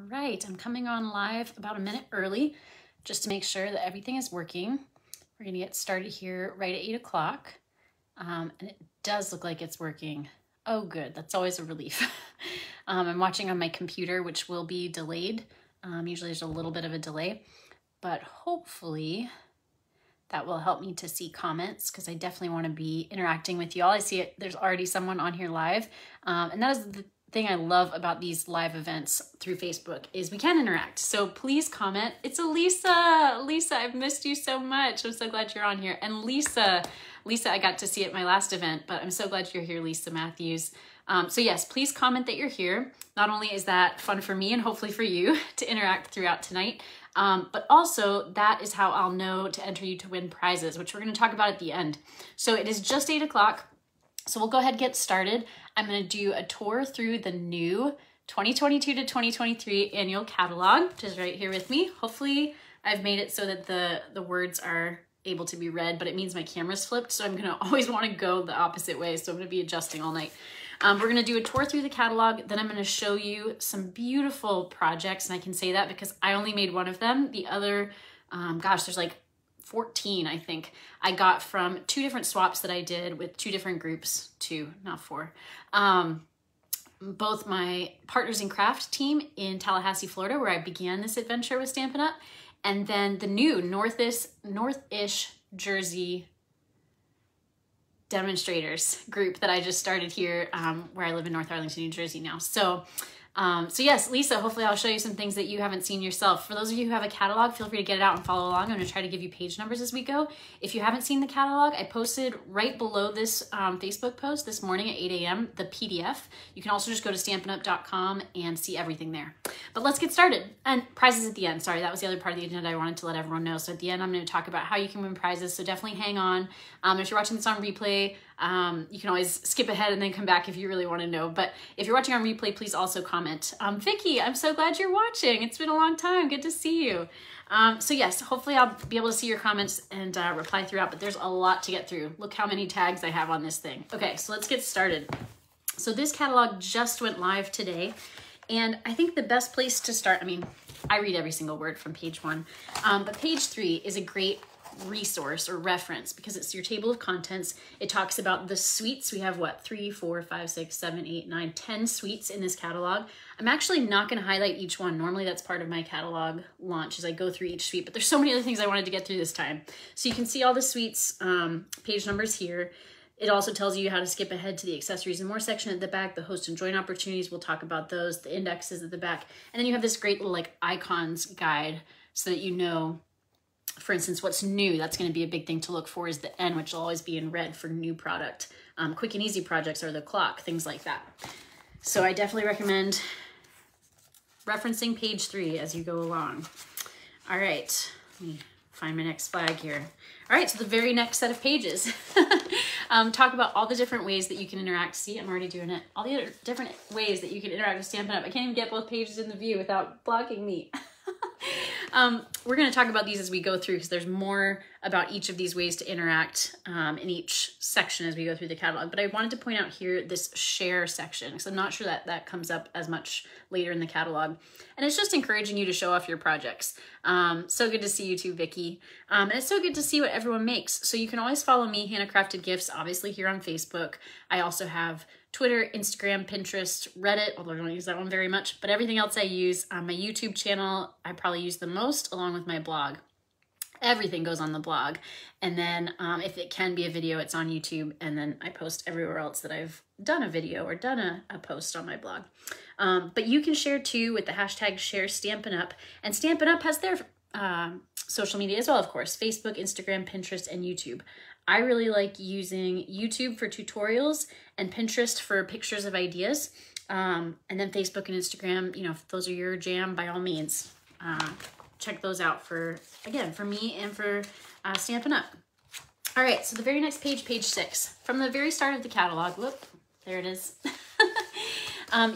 right, I'm coming on live about a minute early just to make sure that everything is working. We're gonna get started here right at 8 o'clock. And it does look like it's working. Oh, good, that's always a relief. I'm watching on my computer, which will be delayed. Usually there's a little bit of a delay, but hopefully that will help me to see comments because I definitely want to be interacting with you all. I see it, there's already someone on here live. And that is the thing I love about these live events through Facebook is we can interact. So please comment. It's Elisa. Lisa, I've missed you so much. I'm so glad you're on here. And Lisa, I got to see at my last event, but I'm so glad you're here, Lisa Matthews. So yes, please comment that you're here. Not only is that fun for me and hopefully for you to interact throughout tonight, but also that is how I'll know to enter you to win prizes, which we're going to talk about at the end. So it is just 8 o'clock. So we'll go ahead and get started. I'm going to do a tour through the new 2022 to 2023 annual catalog, which is right here with me. Hopefully I've made it so that the words are able to be read, but it means my camera's flipped. So I'm going to always want to go the opposite way. So I'm going to be adjusting all night. We're going to do a tour through the catalog. Then I'm going to show you some beautiful projects. And I can say that because I only made one of them. The other, gosh, there's like 14, I think, I got from 2 different swaps that I did with 2 different groups, 2, not 4. Both my Partners in Craft team in Tallahassee, Florida, where I began this adventure with Stampin' Up, and then the new North-ish Jersey demonstrators group that I just started here, where I live in North Arlington, New Jersey now. So yes, Lisa, hopefully I'll show you some things that you haven't seen yourself. For those of you who have a catalog, feel free to get it out and follow along. I'm going to try to give you page numbers as we go. If you haven't seen the catalog, I posted right below this Facebook post this morning at 8 a.m. the PDF. You can also just go to stampinup.com and see everything there. But let's get started. And prizes at the end. Sorry, that was the other part of the agenda I wanted to let everyone know. So at the end, I'm going to talk about how you can win prizes. So definitely hang on. If you're watching this on replay, you can always skip ahead and then come back if you really want to know. But if you're watching on replay, please also comment. Vicky, I'm so glad you're watching. It's been a long time. Good to see you. So yes, hopefully I'll be able to see your comments and reply throughout, but there's a lot to get through. Look how many tags I have on this thing. Okay, so let's get started. So this catalog just went live today. And I think the best place to start, I mean, I read every single word from page 1, but page 3 is a great resource or reference because it's your table of contents. It talks about the suites. We have what, 3, 4, 5, 6, 7, 8, 9, 10 suites in this catalog. I'm actually not going to highlight each one. Normally that's part of my catalog launch as I go through each suite, but there's so many other things I wanted to get through this time. So you can see all the suites, page numbers here. It also tells you how to skip ahead to the accessories and more section at the back, the host and join opportunities. We'll talk about those, the indexes at the back. And then you have this great little like icons guide so that you know, for instance, what's new. That's going to be a big thing to look for is the N, which will always be in red for new product. Quick and easy projects are the clock, things like that. So I definitely recommend referencing page 3 as you go along. All right, let me find my next flag here. All right, so the very next set of pages talk about all the different ways that you can interact. See, I'm already doing it. All the other different ways that you can interact with Stampin' Up. I can't even get both pages in the view without blocking me. We're going to talk about these as we go through because there's more about each of these ways to interact in each section as we go through the catalog. But I wanted to point out here this share section because I'm not sure that that comes up as much later in the catalog. And it's just encouraging you to show off your projects. So good to see you too, Vicky. And it's so good to see what everyone makes. So you can always follow me, Hannah Crafted Gifts, obviously here on Facebook. I also have Twitter, Instagram, Pinterest, Reddit, although I don't use that one very much, but everything else I use. My YouTube channel, I probably use the most, along with my blog. Everything goes on the blog. And then if it can be a video, it's on YouTube. And then I post everywhere else that I've done a video or done a post on my blog. But you can share too with the hashtag share Stampin' Up. And Stampin' Up has their social media as well, of course, Facebook, Instagram, Pinterest, and YouTube. I really like using YouTube for tutorials and Pinterest for pictures of ideas. And then Facebook and Instagram, you know, if those are your jam, by all means, check those out for, again, for me and for Stampin' Up. All right, so the very next page, page 6. From the very start of the catalog, whoop, there it is.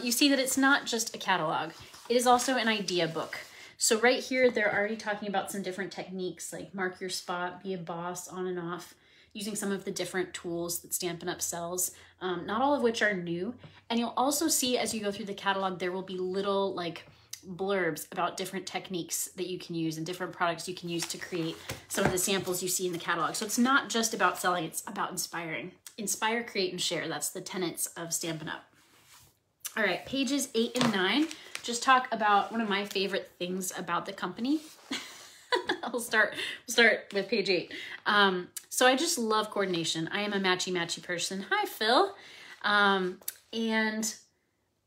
You see that it's not just a catalog. It is also an idea book. So right here, they're already talking about some different techniques like mark your spot, be a boss, on and off, using some of the different tools that Stampin' Up sells, not all of which are new. And you'll also see as you go through the catalog, there will be little like blurbs about different techniques that you can use and different products you can use to create some of the samples you see in the catalog. So it's not just about selling, it's about inspiring. Inspire, create, and share. That's the tenets of Stampin' Up! All right, pages 8 and 9 just talk about one of my favorite things about the company. We'll start with page 8. So I just love coordination. I am a matchy person. Hi, Phil. And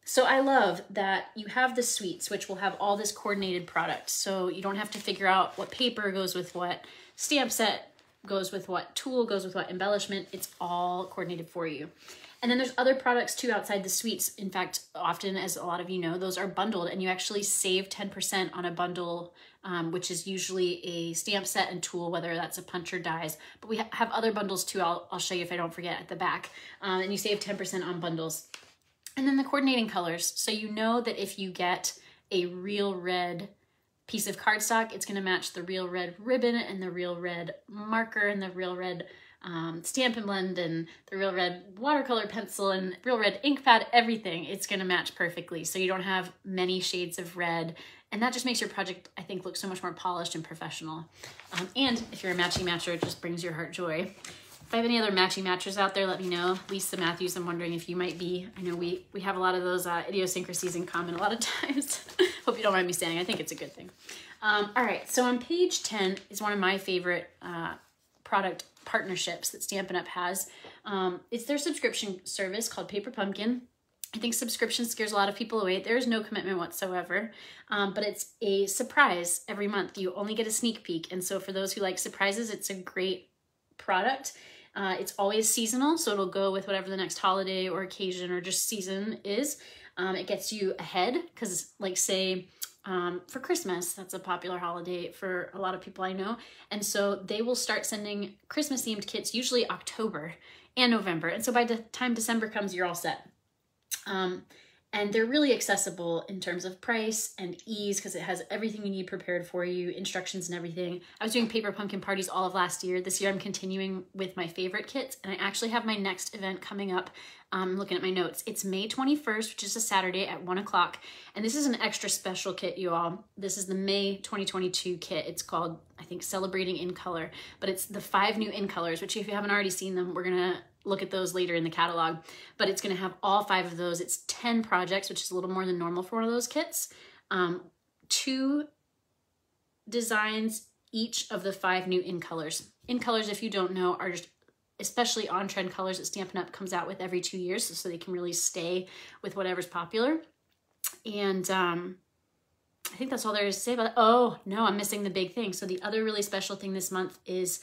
so I love that you have the suites, which will have all this coordinated product. So you don't have to figure out what paper goes with what, stamp set goes with what, tool goes with what, embellishment. It's all coordinated for you. And then there's other products too outside the suites. In fact, often, as a lot of you know, those are bundled and you actually save 10% on a bundle, which is usually a stamp set and tool, whether that's a punch or dies. But we have other bundles too. I'll show you if I don't forget at the back. And you save 10% on bundles. And then the coordinating colors. So you know that if you get a real red piece of cardstock, it's gonna match the real red ribbon and the real red marker and the real red Stampin' Blend and the real red watercolor pencil and real red ink pad, everything. It's gonna match perfectly. So you don't have many shades of red. And that just makes your project, I think, look so much more polished and professional. And if you're a matchy matcher, it just brings your heart joy. If I have any other matchy matchers out there, let me know. Lisa Matthews, I'm wondering if you might be. I know we have a lot of those idiosyncrasies in common a lot of times. Hope you don't mind me saying. I think it's a good thing. All right, so on page 10 is one of my favorite product partnerships that Stampin' Up! Has. It's their subscription service called Paper Pumpkin. I think subscription scares a lot of people away. There's no commitment whatsoever, but it's a surprise every month. You only get a sneak peek. And so for those who like surprises, it's a great product. It's always seasonal, so it'll go with whatever the next holiday or occasion or just season is. It gets you ahead because, like, say, for Christmas, that's a popular holiday for a lot of people I know. And so they will start sending Christmas-themed kits, usually October and November. And so by the time December comes, you're all set. And they're really accessible in terms of price and ease because it has everything you need prepared for you, instructions and everything. I was doing Paper Pumpkin parties all of last year. This year I'm continuing with my favorite kits, and I actually have my next event coming up. I'm looking at my notes. It's May 21st, which is a Saturday at 1 o'clock. And this is an extra special kit, you all. This is the May 2022 kit. It's called, I think, Celebrating in Color, but it's the 5 new in colors, which if you haven't already seen them, we're gonna look at those later in the catalog, but it's going to have all 5 of those. It's 10 projects, which is a little more than normal for one of those kits. 2 designs each of the 5 new in colors. In colors, if you don't know, are just especially on-trend colors that Stampin' Up! Comes out with every 2 years, so they can really stay with whatever's popular. And I think that's all there is to say about it. Oh, no, I'm missing the big thing. So the other really special thing this month is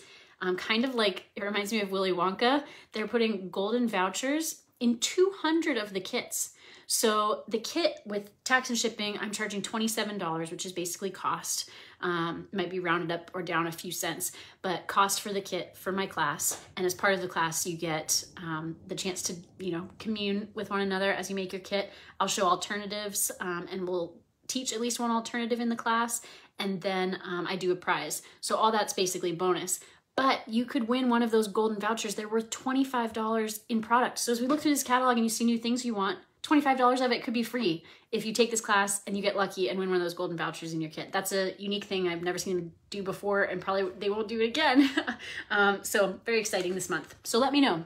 kind of like, it reminds me of Willy Wonka. They're putting golden vouchers in 200 of the kits. So the kit with tax and shipping, I'm charging $27, which is basically cost. Might be rounded up or down a few cents, but cost for the kit for my class. And as part of the class, you get the chance to, commune with one another as you make your kit. I'll show alternatives and we'll teach at least one alternative in the class. And then I do a prize. So all that's basically bonus. But you could win one of those golden vouchers. They're worth $25 in product. So as we look through this catalog and you see new things you want, $25 of it could be free if you take this class and you get lucky and win one of those golden vouchers in your kit. That's a unique thing I've never seen them do before, and probably they won't do it again. So very exciting this month. So let me know.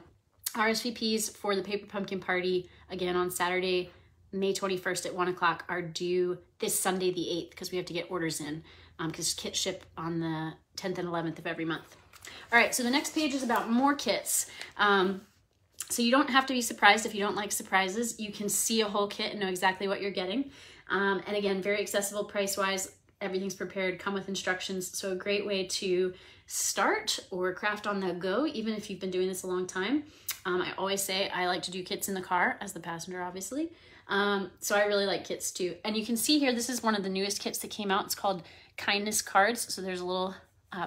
RSVPs for the Paper Pumpkin party, again on Saturday, May 21st at 1 o'clock, are due this Sunday the 8th because we have to get orders in because kits ship on the 10th and 11th of every month. All right, so the next page is about more kits. So you don't have to be surprised if you don't like surprises. You can see a whole kit and know exactly what you're getting. And again, very accessible price-wise. Everything's prepared, come with instructions. So a great way to start or craft on the go, even if you've been doing this a long time. I always say I like to do kits in the car as the passenger, obviously. So I really like kits too. And you can see here, this is one of the newest kits that came out. It's called Kindness Cards. So there's a little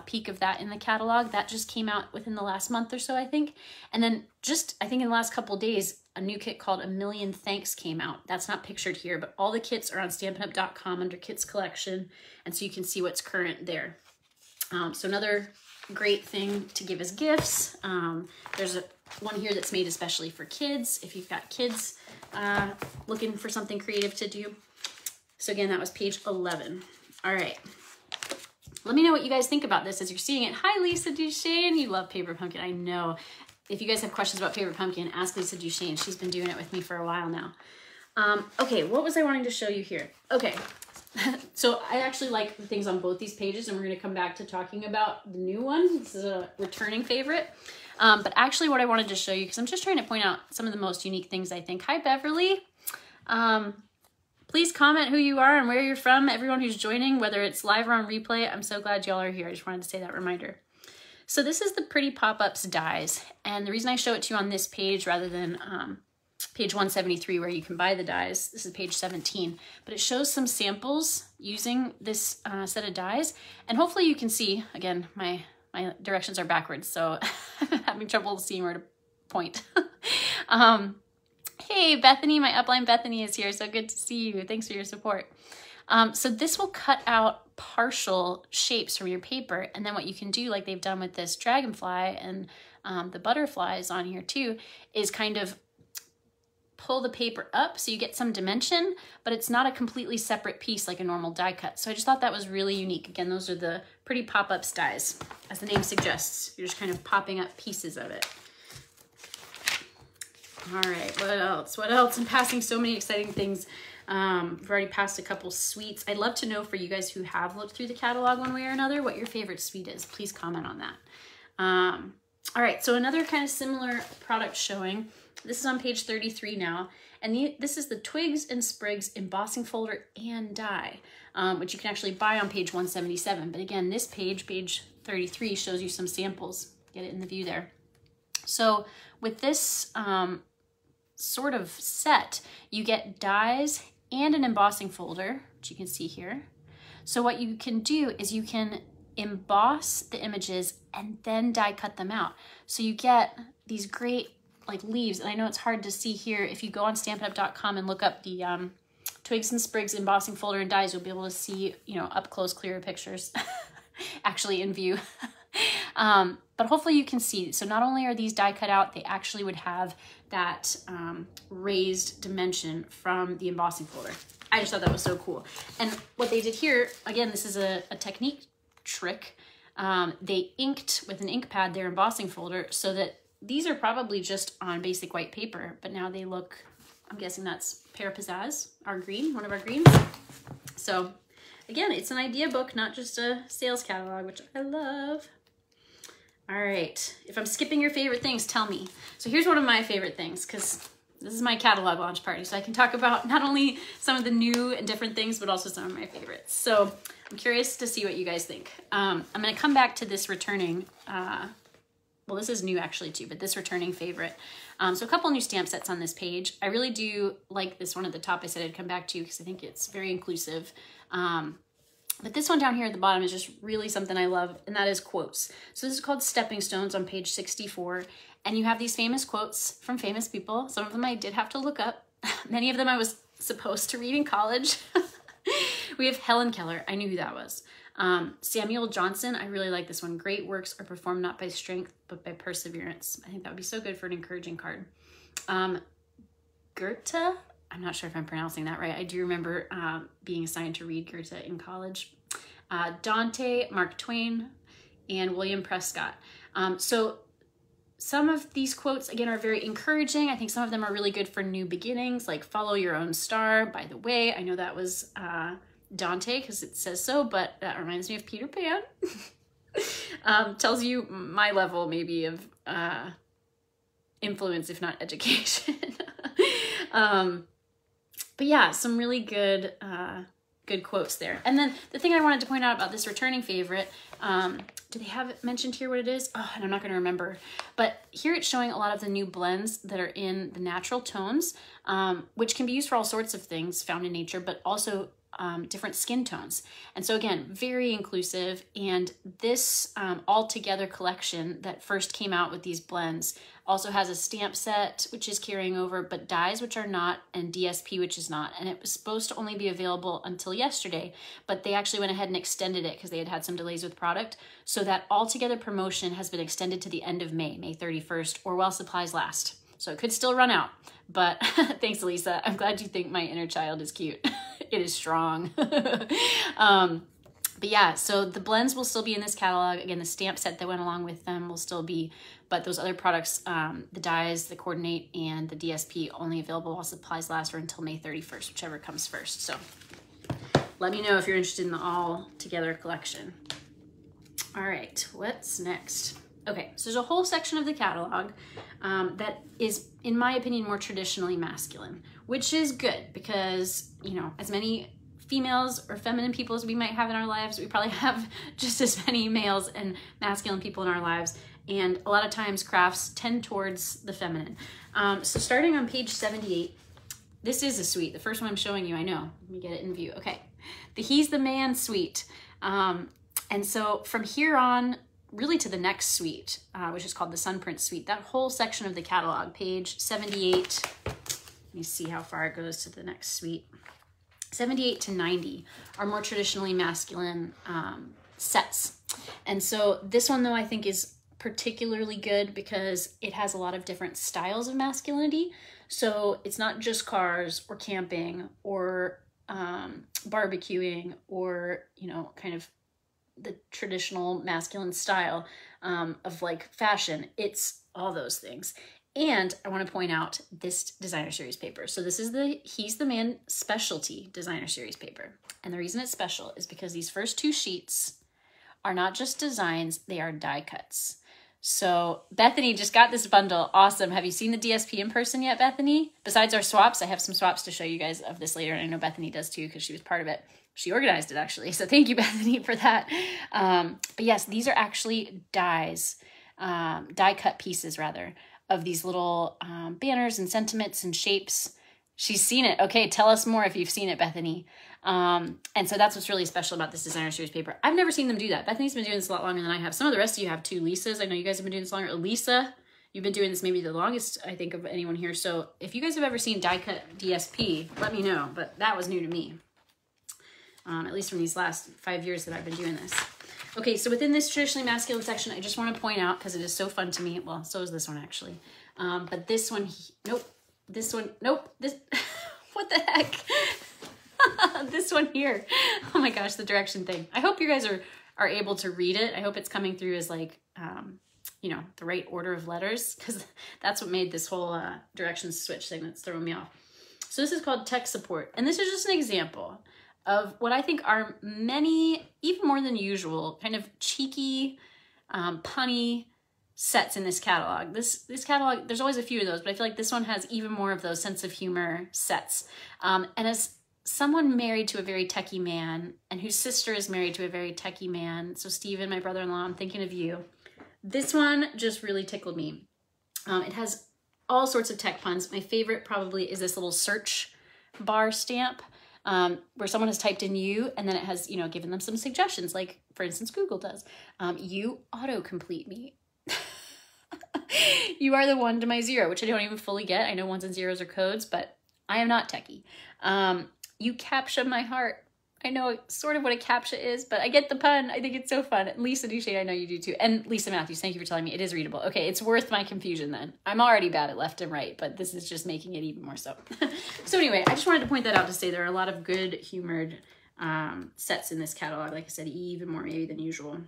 peek of that in the catalog. That just came out within the last month or so, I think. And then just, I think in the last couple of days, a new kit called A Million Thanks came out. That's not pictured here, but all the kits are on StampinUp.com under Kits Collection. And so you can see what's current there. So another great thing to give as gifts. There's one here that's made especially for kids, if you've got kids looking for something creative to do. So again, that was page 11. All right. Let me know what you guys think about this as you're seeing it. Hi, Lisa Duchesne. You love Paper Pumpkin. I know. If you guys have questions about Paper Pumpkin, ask Lisa Duchesne. She's been doing it with me for a while now. Okay, what was I wanting to show you here? Okay, so I actually like the things on both these pages, and we're going to come back to talking about the new one. This is a returning favorite. But actually what I wanted to show you, because I'm just trying to point out some of the most unique things I think. Hi, Beverly. Please comment who you are and where you're from. Everyone who's joining, whether it's live or on replay, I'm so glad y'all are here. I just wanted to say that reminder. So this is the Pretty Pop-Ups dies. And the reason I show it to you on this page rather than page 173 where you can buy the dies, this is page 17, but it shows some samples using this set of dies. And hopefully you can see, again, my directions are backwards, so I'm having trouble seeing where to point. Hey, Bethany, my upline Bethany is here. So good to see you. Thanks for your support. So this will cut out partial shapes from your paper. And then what you can do, like they've done with this dragonfly and the butterflies on here too, is kind of pull the paper up so you get some dimension, but it's not a completely separate piece like a normal die cut. So I just thought that was really unique. Again, those are the Pretty Pop-Ups dies. As the name suggests, you're just kind of popping up pieces of it. All right, what else? What else? I'm passing so many exciting things. I've already passed a couple sweets. I'd love to know for you guys who have looked through the catalog one way or another, what your favorite sweet is. Please comment on that. All right, so another kind of similar product showing. This is on page 33 now, and this is the Twigs and Sprigs embossing folder and die, which you can actually buy on page 177. But again, this page, page 33, shows you some samples. Get it in the view there. So with this sort of set, you get dies and an embossing folder, which you can see here. So what you can do is you can emboss the images and then die cut them out. So you get these great like leaves, and I know it's hard to see here. If you go on StampinUp.com and look up the Twigs and Sprigs embossing folder and dies, you'll be able to see, you know, up close, clearer pictures actually in view. But hopefully you can see. So not only are these die cut out, they actually would have that raised dimension from the embossing folder. I just thought that was so cool. And what they did here, again, this is a technique trick. They inked with an ink pad their embossing folder so that these are probably just on basic white paper, but now they look, I'm guessing that's Pear Pizzazz, our green, one of our greens. So again, it's an idea book, not just a sales catalog, which I love. All right, if I'm skipping your favorite things, tell me. So here's one of my favorite things, because this is my catalog launch party, so I can talk about not only some of the new and different things, but also some of my favorites. So I'm curious to see what you guys think. I'm gonna come back to this returning, well, this is new actually too, but this returning favorite. So a couple new stamp sets on this page. I really do like this one at the top I said I'd come back to because I think it's very inclusive. But this one down here at the bottom is just really something I love, and that is quotes. So this is called Stepping Stones on page 64, and you have these famous quotes from famous people. Some of them I did have to look up. Many of them I was supposed to read in college. We have Helen Keller. I knew who that was. Samuel Johnson, I really like this one. Great works are performed not by strength, but by perseverance. I think that would be so good for an encouraging card. Goethe, I'm not sure if I'm pronouncing that right. I do remember being assigned to read Goethe in college. Dante, Mark Twain, and William Prescott. So some of these quotes, again, are very encouraging. I think some of them are really good for new beginnings, like follow your own star. By the way, I know that was Dante because it says so, but that reminds me of Peter Pan. Tells you my level maybe of influence, if not education. But yeah, some really good good quotes there. And then the thing I wanted to point out about this returning favorite, do they have it mentioned here what it is? Oh, and I'm not going to remember. But here it's showing a lot of the new blends that are in the natural tones, which can be used for all sorts of things found in nature, but also different skin tones. And so again, very inclusive. And this all together collection that first came out with these blends also has a stamp set, which is carrying over, but dies, which are not, and DSP, which is not. And it was supposed to only be available until yesterday, but they actually went ahead and extended it because they had had some delays with product. So that all together promotion has been extended to the end of May, May 31st, or while supplies last. So it could still run out, but thanks, Lisa. I'm glad you think my inner child is cute. It is strong. But yeah, so the blends will still be in this catalog. Again, the stamp set that went along with them will still be, but those other products, the dyes, the Coordinate, and the DSP, only available while supplies last or until May 31st, whichever comes first. So let me know if you're interested in the all together collection. All right, what's next? Okay, so there's a whole section of the catalog that is, in my opinion, more traditionally masculine, which is good because, you know, as many females or feminine people as we might have in our lives, we probably have just as many males and masculine people in our lives. And a lot of times crafts tend towards the feminine. So starting on page 78, this is a suite. The first one I'm showing you, I know. Let me get it in view. Okay, the He's the Man suite. And so from here on, really to the next suite, which is called the Sunprint suite, that whole section of the catalog, page 78, let me see how far it goes to the next suite. 78 to 90 are more traditionally masculine sets. And so this one, though, I think is particularly good because it has a lot of different styles of masculinity. So it's not just cars or camping or barbecuing or, you know, kind of the traditional masculine style of like fashion. It's all those things. And I want to point out this designer series paper. So this is the He's the Man specialty designer series paper. And the reason it's special is because these first two sheets are not just designs, they are die cuts. So Bethany just got this bundle. Awesome. Have you seen the DSP in person yet, Bethany? Besides our swaps, I have some swaps to show you guys of this later. And I know Bethany does too because she was part of it. She organized it actually. So thank you, Bethany, for that. But yes, these are actually dies, die cut pieces rather, of these little banners and sentiments and shapes. She's seen it. Okay, tell us more if you've seen it, Bethany. And so that's what's really special about this designer series paper. I've never seen them do that. Bethany's been doing this a lot longer than I have. Some of the rest of you have too. Lisa's, I know you guys have been doing this longer. Lisa, you've been doing this maybe the longest, I think, of anyone here. So if you guys have ever seen die cut DSP, let me know. But that was new to me, at least from these last 5 years that I've been doing this. Okay, so within this traditionally masculine section, I just want to point out, because it is so fun to me, well, so is this one actually, but this one, nope, this one, nope, this, what the heck? This one here. Oh my gosh, the direction thing. I hope you guys are able to read it. I hope it's coming through as like, you know, the right order of letters, because that's what made this whole directions switch thing that's throwing me off. So this is called tech support, and this is just an example of what I think are many, even more than usual, kind of cheeky, punny sets in this catalog. This catalog, there's always a few of those, but I feel like this one has even more of those sense of humor sets. And as someone married to a very techie man, and whose sister is married to a very techie man, so Steven, my brother-in-law, I'm thinking of you, this one just really tickled me. It has all sorts of tech puns. My favorite probably is this little search bar stamp, where someone has typed in you, and then it has, you know, given them some suggestions, like for instance, Google does. You autocomplete me. You are the 1 to my 0, which I don't even fully get. I know 1s and 0s are codes, but I am not techie. You captcha my heart. I know sort of what a captcha is, but I get the pun. I think it's so fun. Lisa Duche, I know you do too. And Lisa Matthews, thank you for telling me it is readable. Okay, it's worth my confusion then. I'm already bad at left and right, but this is just making it even more so. So anyway, I just wanted to point that out to say there are a lot of good humored sets in this catalog. Like I said, even more maybe than usual.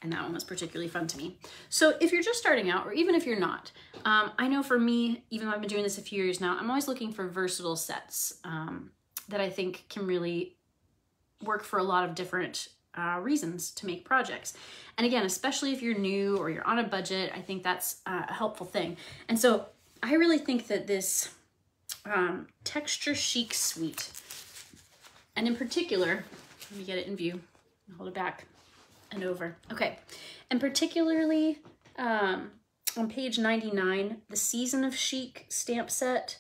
And that one was particularly fun to me. So if you're just starting out, or even if you're not, I know for me, even though I've been doing this a few years now, I'm always looking for versatile sets that I think can really work for a lot of different reasons to make projects. And again, especially if you're new or you're on a budget, I think that's a helpful thing. And so I really think that this Texture Chic suite, and in particular, let me get it in view, hold it back and over. Okay, and particularly on page 99, the Season of Chic stamp set,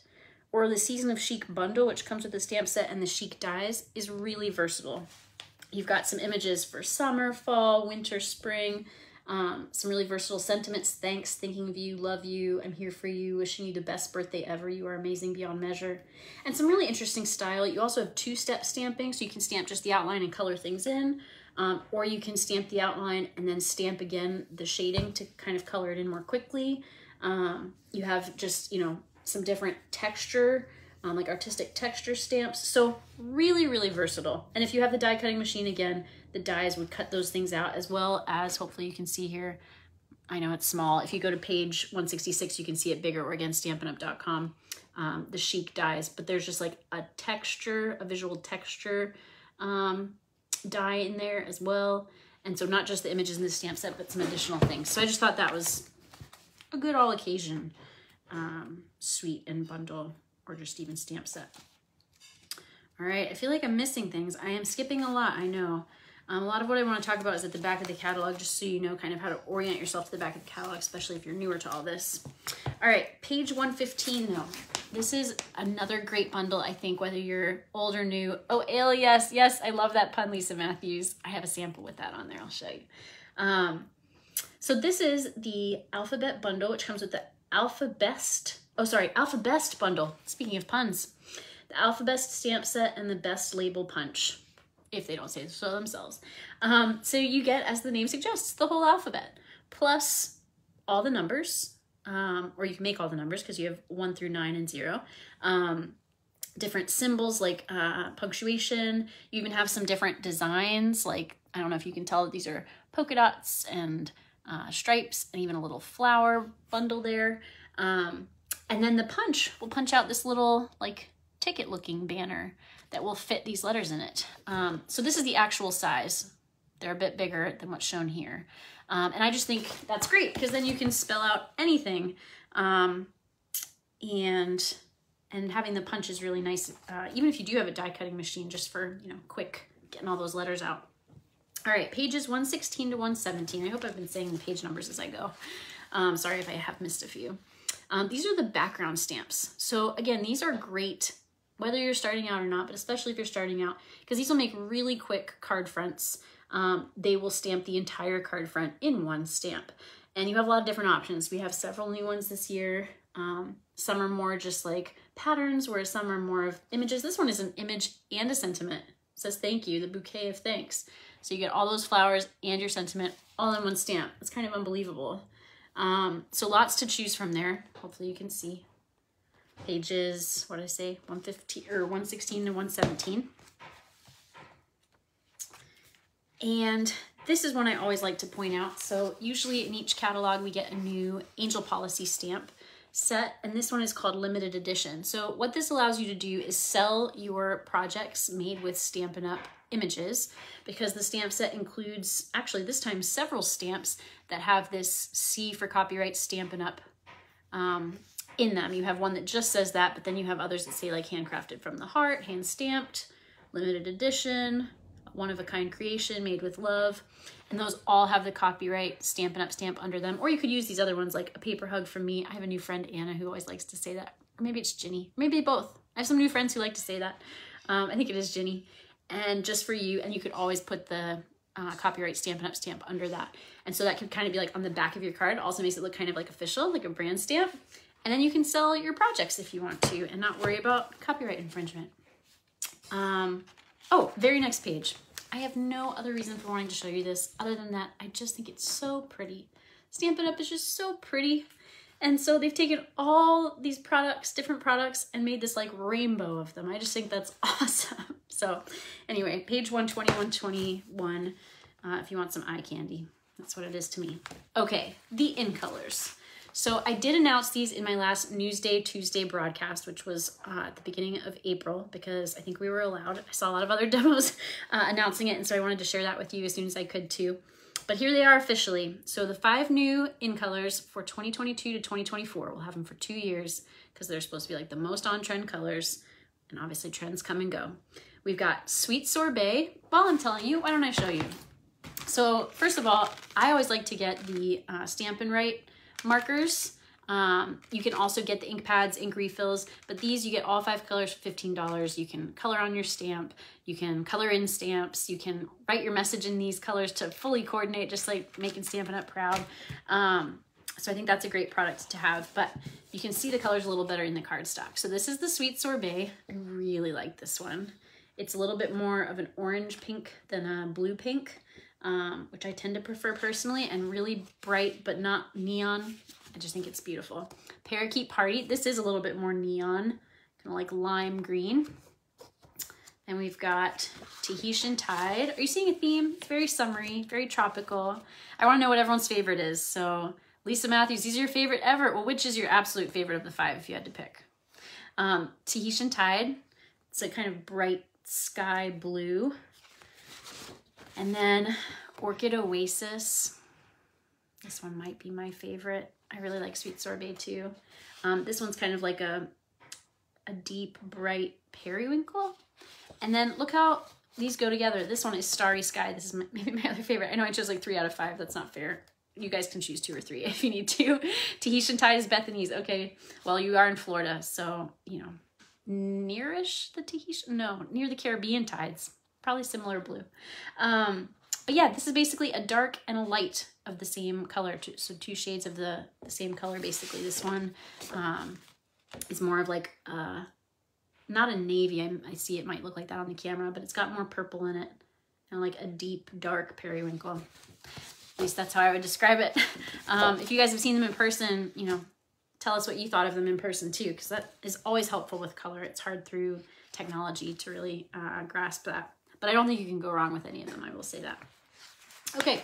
or the Season of Chic bundle, which comes with the stamp set and the chic dies, is really versatile. You've got some images for summer, fall, winter, spring, some really versatile sentiments. Thanks, thinking of you, love you, I'm here for you, wishing you the best birthday ever, you are amazing beyond measure. And some really interesting style. You also have 2-step stamping, so you can stamp just the outline and color things in, or you can stamp the outline and then stamp again the shading to kind of color it in more quickly. You have just, you know, some different texture, like artistic texture stamps. So really, really versatile. And if you have the die cutting machine, again, the dies would cut those things out, as well as, hopefully you can see here, I know it's small. If you go to page 166, you can see it bigger, or again, StampinuP.com, the chic dies, but there's just like a texture, a visual texture die in there as well. And so not just the images in the stamp set, but some additional things. So I just thought that was a good all occasion suite and bundle, or just even stamp set. All right, I feel like I'm missing things. I am skipping a lot, I know. A lot of what I want to talk about is at the back of the catalog, just so you know kind of how to orient yourself to the back of the catalog, especially if you're newer to all this. All right, page 115 though. This is another great bundle, I think, whether you're old or new. Oh, ale, yes, yes, I love that pun, Lisa Matthews. I have a sample with that on there, I'll show you. So this is the Alphabet bundle, which comes with the Alphabest bundle. Speaking of puns, the Alphabest stamp set and the Best Label Punch, if they don't say so themselves. So you get, as the name suggests, the whole alphabet, plus all the numbers, or you can make all the numbers because you have 1 through 9 and 0. Different symbols like punctuation. You even have some different designs, like, I don't know if you can tell that these are polka dots and stripes, and even a little flower bundle there. And then the punch will punch out this little like ticket looking banner that will fit these letters in it. So this is the actual size. They're a bit bigger than what's shown here. And I just think that's great, because then you can spell out anything. And having the punch is really nice, even if you do have a die cutting machine, just for, you know, quick getting all those letters out. All right, pages 116 to 117. I hope I've been saying the page numbers as I go. Sorry if I have missed a few. These are the background stamps. So again, these are great, whether you're starting out or not, but especially if you're starting out, because these will make really quick card fronts. They will stamp the entire card front in one stamp. And you have a lot of different options. We have several new ones this year. Some are more just like patterns, whereas some are more of images. This one is an image and a sentiment. It says thank you, the bouquet of thanks. So you get all those flowers and your sentiment all in one stamp. It's kind of unbelievable. So lots to choose from there. Hopefully you can see. Pages, what did I say, 115 or 116 to 117. And this is one I always like to point out. So usually in each catalog we get a new Angel Policy stamp set, and this one is called limited edition. So what this allows you to do is sell your projects made with Stampin' Up! Images, because the stamp set includes, actually this time, several stamps that have this C for copyright Stampin' Up! In them. You have one that just says that, but then you have others that say like handcrafted from the heart, hand stamped, limited edition, one-of-a-kind creation, made with love, and those all have the copyright Stampin' Up! Stamp under them. Or you could use these other ones like a paper hug from me. I have a new friend, Anna, who always likes to say that. Or maybe it's Ginny. Maybe both. I have some new friends who like to say that. I think it is Ginny. And just for you, and you could always put the copyright Stampin' Up! Stamp under that. And so that could kind of be like on the back of your card. Also makes it look kind of like official, like a brand stamp. And then you can sell your projects if you want to and not worry about copyright infringement. Oh, very next page. I have no other reason for wanting to show you this other than that I just think it's so pretty. Stampin' Up! Is just so pretty. And so they've taken all these products, different products, and made this like rainbow of them. I just think that's awesome. So anyway, page 120, 121, if you want some eye candy. That's what it is to me. Okay, the in colors. So I did announce these in my last Newsday Tuesday broadcast, which was at the beginning of April, because I think we were allowed. I saw a lot of other demos announcing it, and so I wanted to share that with you as soon as I could too. But here they are officially. So the 5 new in colors for 2022 to 2024. We'll have them for 2 years because they're supposed to be like the most on-trend colors, and obviously trends come and go. We've got Sweet Sorbet. Well, I'm telling you, why don't I show you? So first of all, I always like to get the Stampin' Right markers. You can also get the ink pads, ink refills, but these you get all 5 colors for $15. You can color on your stamp, you can color in stamps, you can write your message in these colors to fully coordinate, just like making Stampin' Up! Proud. So I think that's a great product to have, but you can see the colors a little better in the cardstock. So this is the Sweet Sorbet. I really like this one. It's a little bit more of an orange pink than a blue pink, which I tend to prefer personally, and really bright but not neon I just think it's beautiful. Parakeet Party. This is a little bit more neon, kind of like lime green. And we've got Tahitian Tide. Are you seeing a theme? It's very summery, very tropical. I want to know what everyone's favorite is. So Lisa Matthews, these are your favorite ever. Well, which is your absolute favorite of the 5 if you had to pick? Tahitian Tide. It's a kind of bright sky blue. And then Orchid Oasis. This one might be my favorite. I really like Sweet Sorbet too. This one's kind of like a deep, bright periwinkle. And then look how these go together. This one is Starry Sky. This is maybe my other favorite. I know I chose like 3 out of 5. That's not fair. You guys can choose 2 or 3 if you need to. Tahitian Tide is Bethany's. Okay, well, you are in Florida, so, you know, nearish the Tahitian, no, near the Caribbean tides. Probably similar blue. But yeah, this is basically a dark and a light of the same color. So 2 shades of the same color, basically. This one is more of like, not a navy. I see it might look like that on the camera, but it's got more purple in it. And like a deep, dark periwinkle. At least that's how I would describe it. If you guys have seen them in person, you know, tell us what you thought of them in person too, because that is always helpful with color. It's hard through technology to really grasp that. But I don't think you can go wrong with any of them, I will say that. Okay,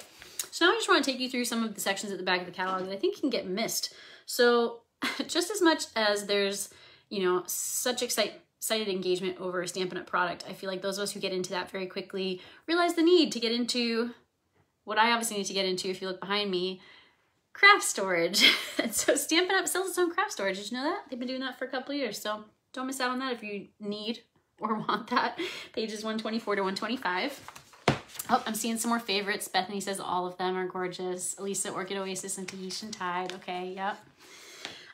so now I just want to take you through some of the sections at the back of the catalog that I think can get missed. So just as much as there's, you know, such excited engagement over a Stampin' Up! Product, I feel like those of us who get into that very quickly realize the need to get into what I obviously need to get into, if you look behind me, craft storage. And so Stampin' Up! Sells its own craft storage. Did you know that? They've been doing that for a couple of years, so don't miss out on that if you need or want that. Pages 124 to 125. Oh, I'm seeing some more favorites. Bethany says all of them are gorgeous. Elisa, Orchid Oasis, and Tahitian Tide. Okay, yep.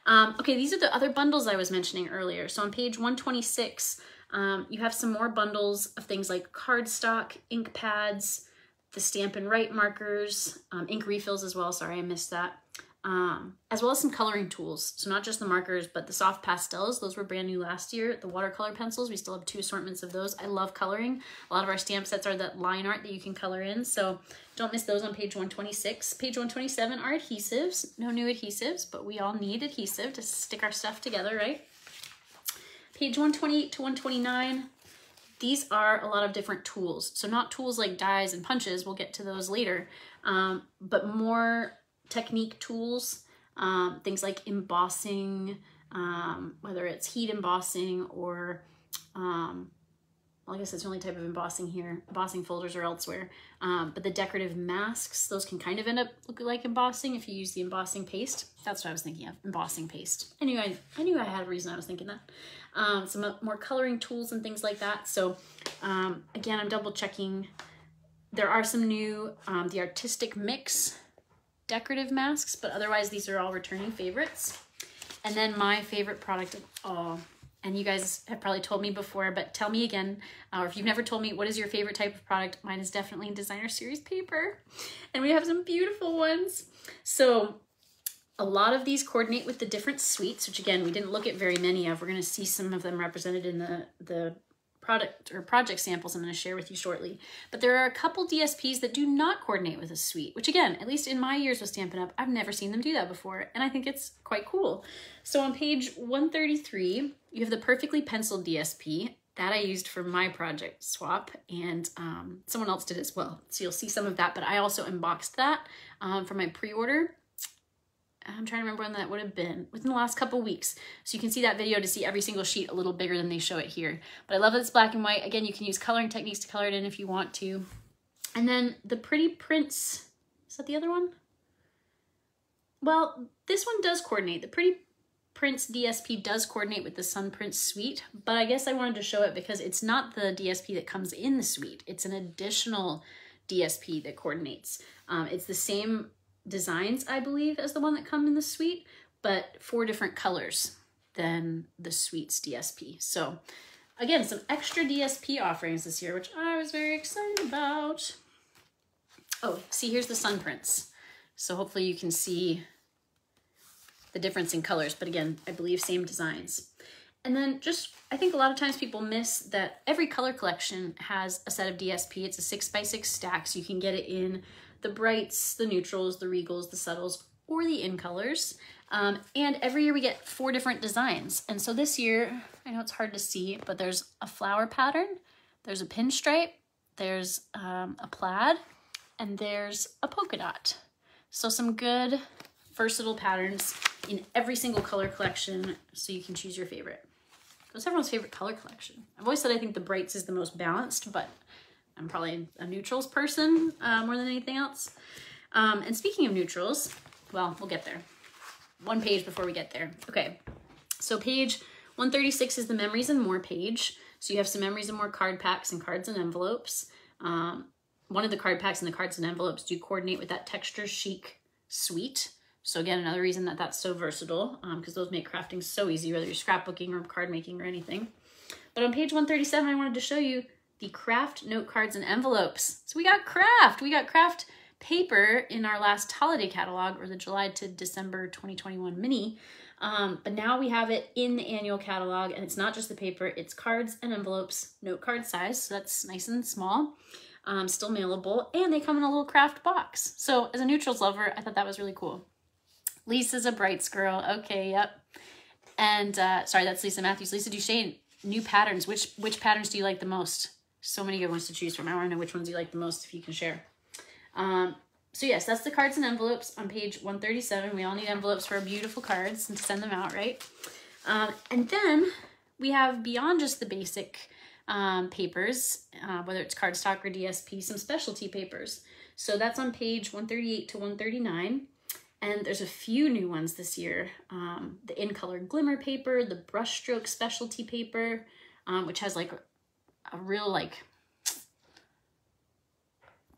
Okay, these are the other bundles I was mentioning earlier. So on page 126, you have some more bundles of things like cardstock, ink pads, the Stampin' Write markers, ink refills as well. Sorry, I missed that. As well as some coloring tools. So not just the markers, but the soft pastels. Those were brand new last year. The watercolor pencils, we still have 2 assortments of those. I love coloring. A lot of our stamp sets are that line art that you can color in. So don't miss those on page 126. Page 127 are adhesives. No new adhesives, but we all need adhesive to stick our stuff together, right? Page 128 to 129. These are a lot of different tools. So not tools like dies and punches. We'll get to those later. But more technique tools, things like embossing, whether it's heat embossing or, well, I guess it's the only type of embossing here, embossing folders or elsewhere. But the decorative masks, those can kind of end up looking like embossing if you use the embossing paste. That's what I was thinking of, embossing paste. I knew I had a reason I was thinking that. Some more coloring tools and things like that. So again, I'm double checking. There are some new, the Artistic Mix decorative masks, but otherwise these are all returning favorites. And then my favorite product of all, and you guys have probably told me before, but tell me again, or if you've never told me, what is your favorite type of product? Mine is definitely Designer Series paper, and we have some beautiful ones. So a lot of these coordinate with the different suites, which again, we didn't look at very many of. We're going to see some of them represented in the product or project samples I'm going to share with you shortly. But there are a couple DSPs that do not coordinate with a suite, which again, at least in my years with Stampin' Up, I've never seen them do that before, and I think it's quite cool. So on page 133, you have the Perfectly Penciled DSP. That I used for my project swap, and someone else did as well. So you'll see some of that, but I also unboxed that for my pre-order. I'm trying to remember when that would have been, within the last couple weeks. So you can see that video to see every single sheet a little bigger than they show it here. But I love that it's black and white. Again, you can use coloring techniques to color it in if you want to. And then the Pretty Prints, is that the other one? Well, this one does coordinate. The Pretty Prints DSP does coordinate with the Sun Prints suite, but I guess I wanted to show it because it's not the DSP that comes in the suite. It's an additional DSP that coordinates. It's the same designs, I believe, as the one that come in the suite, but 4 different colors than the suite's DSP. So again, some extra DSP offerings this year, which I was very excited about. Oh, see, here's the Sun Prints. So hopefully you can see the difference in colors, but again, I believe same designs. And then just, I think a lot of times people miss that every color collection has a set of DSP. It's a 6x6 stack, so you can get it in the brights, the neutrals, the regals, the subtles, or the in colors. And every year we get 4 different designs. And so this year, I know it's hard to see, but there's a flower pattern, there's a pinstripe, there's a plaid, and there's a polka dot. So some good versatile patterns in every single color collection, so you can choose your favorite. What's everyone's favorite color collection? I've always said I think the brights is the most balanced, but I'm probably a neutrals person more than anything else. And speaking of neutrals, well, we'll get there. One page before we get there. Okay, so page 136 is the Memories and More page. So you have some Memories and More card packs and cards and envelopes. One of the card packs and the cards and envelopes do coordinate with that Texture Chic suite. So again, another reason that that's so versatile, because those make crafting so easy, whether you're scrapbooking or card making or anything. But on page 137, I wanted to show you the craft note cards and envelopes. So we got craft paper in our last holiday catalog, or the July to December 2021 mini. But now we have it in the annual catalog, and it's not just the paper, it's cards and envelopes, note card size. So that's nice and small, still mailable, and they come in a little craft box. So as a neutrals lover, I thought that was really cool. Lisa's a Brights girl. Okay, yep. And sorry, that's Lisa Matthews. Lisa Duchesne, new patterns. Which patterns do you like the most? So many good ones to choose from. I want to know which ones you like the most if you can share. So yes, that's the cards and envelopes on page 137. We all need envelopes for our beautiful cards and to send them out, right? And then we have, beyond just the basic papers, whether it's cardstock or DSP, some specialty papers. So that's on page 138 to 139. And there's a few new ones this year. The In Color Glimmer paper, the Brushstroke specialty paper, which has like a real like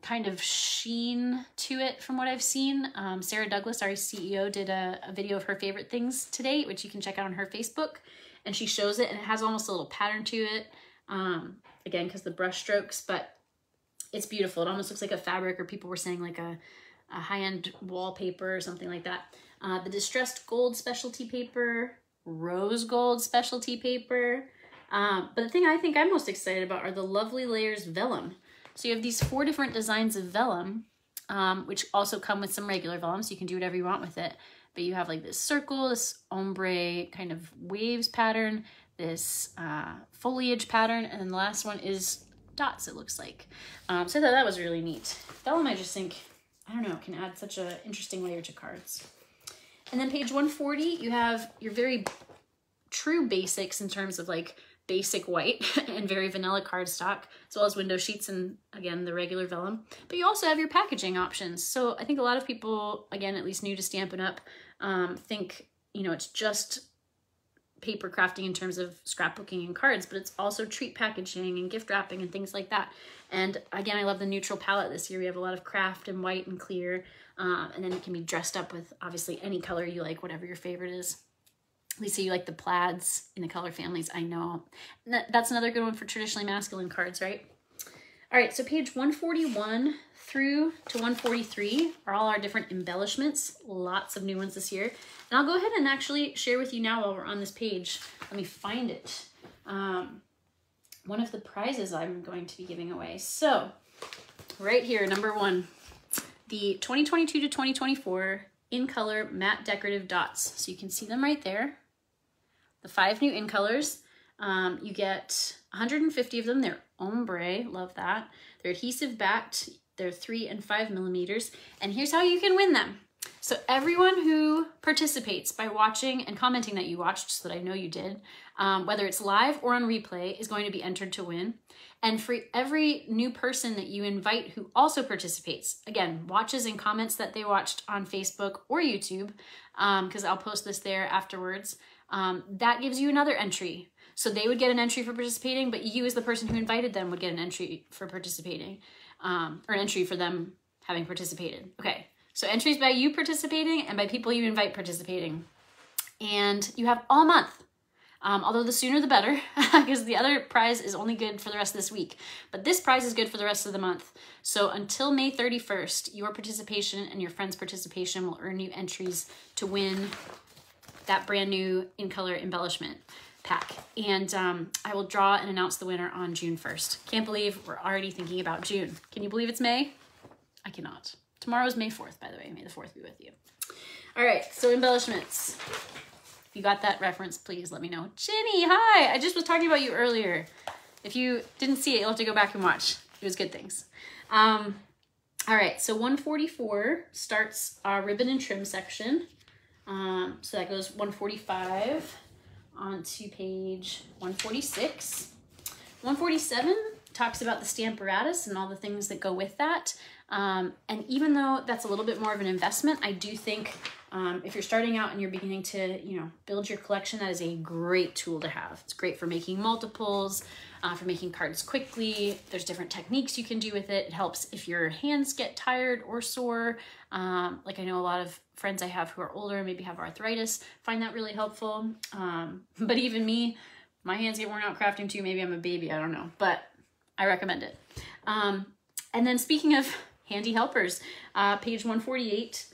kind of sheen to it from what I've seen. Sarah Douglas, our CEO, did a video of her favorite things to date, which you can check out on her Facebook. And she shows it, and it has almost a little pattern to it. Again, because the brush strokes, but it's beautiful. It almost looks like a fabric, or people were saying like a high-end wallpaper or something like that. The Distressed Gold specialty paper, Rose Gold specialty paper. But the thing I think I'm most excited about are the Lovely Layers Vellum. So you have these 4 different designs of vellum, which also come with some regular vellum, so you can do whatever you want with it. But you have like this circle, this ombre kind of waves pattern, this foliage pattern, and then the last one is dots, it looks like. So I thought that was really neat. Vellum, I just think, I don't know, can add such an interesting layer to cards. And then page 140, you have your very true basics in terms of like basic white and very vanilla cardstock, as well as window sheets and, again, the regular vellum. But you also have your packaging options. So I think a lot of people, again, at least new to Stampin' Up, think, you know, it's just paper crafting in terms of scrapbooking and cards, but it's also treat packaging and gift wrapping and things like that. And again, I love the neutral palette this year. We have a lot of craft and white and clear, and then it can be dressed up with obviously any color you like, whatever your favorite is. Lisa, you like the plaids in the color families, I know. That's another good one for traditionally masculine cards, right? All right, so page 141 through to 143 are all our different embellishments. Lots of new ones this year. And I'll go ahead and actually share with you now while we're on this page. Let me find it. One of the prizes I'm going to be giving away. So right here, number 1, the 2022 to 2024 In Color Matte Decorative Dots. So you can see them right there. The 5 new in colors. You get 150 of them. They're ombre, love that. They're adhesive backed. They're 3 and 5 millimeters. And here's how you can win them. So everyone who participates by watching and commenting that you watched, so that I know you did, whether it's live or on replay, is going to be entered to win. And for every new person that you invite who also participates, again, watches and comments that they watched on Facebook or YouTube, because I'll post this there afterwards, that gives you another entry. So they would get an entry for participating, but you as the person who invited them would get an entry for participating, or an entry for them having participated. Okay, so entries by you participating and by people you invite participating. And you have all month. Although the sooner the better, because the other prize is only good for the rest of this week. But this prize is good for the rest of the month. So until May 31st, your participation and your friends' participation will earn you entries to win that brand new In Color embellishment pack. And I will draw and announce the winner on June 1st. Can't believe we're already thinking about June. Can you believe it's May? I cannot. Tomorrow's May 4th, by the way. May the 4th be with you. All right, so embellishments. If you got that reference, please let me know. Ginny, hi. I just was talking about you earlier. If you didn't see it, you'll have to go back and watch. It was good things. All right, so 144 starts our ribbon and trim section. So that goes 145 onto page 146. 147 talks about the Stamparatus and all the things that go with that. And even though that's a little bit more of an investment, I do think if you're starting out and you're beginning to, build your collection, that is a great tool to have. It's great for making multiples, for making cards quickly. There's different techniques you can do with it. It helps if your hands get tired or sore. Like I know a lot of friends I have who are older and maybe have arthritis find that really helpful. But even me, my hands get worn out crafting too. Maybe I'm a baby, I don't know, but I recommend it. And then speaking of handy helpers, page 148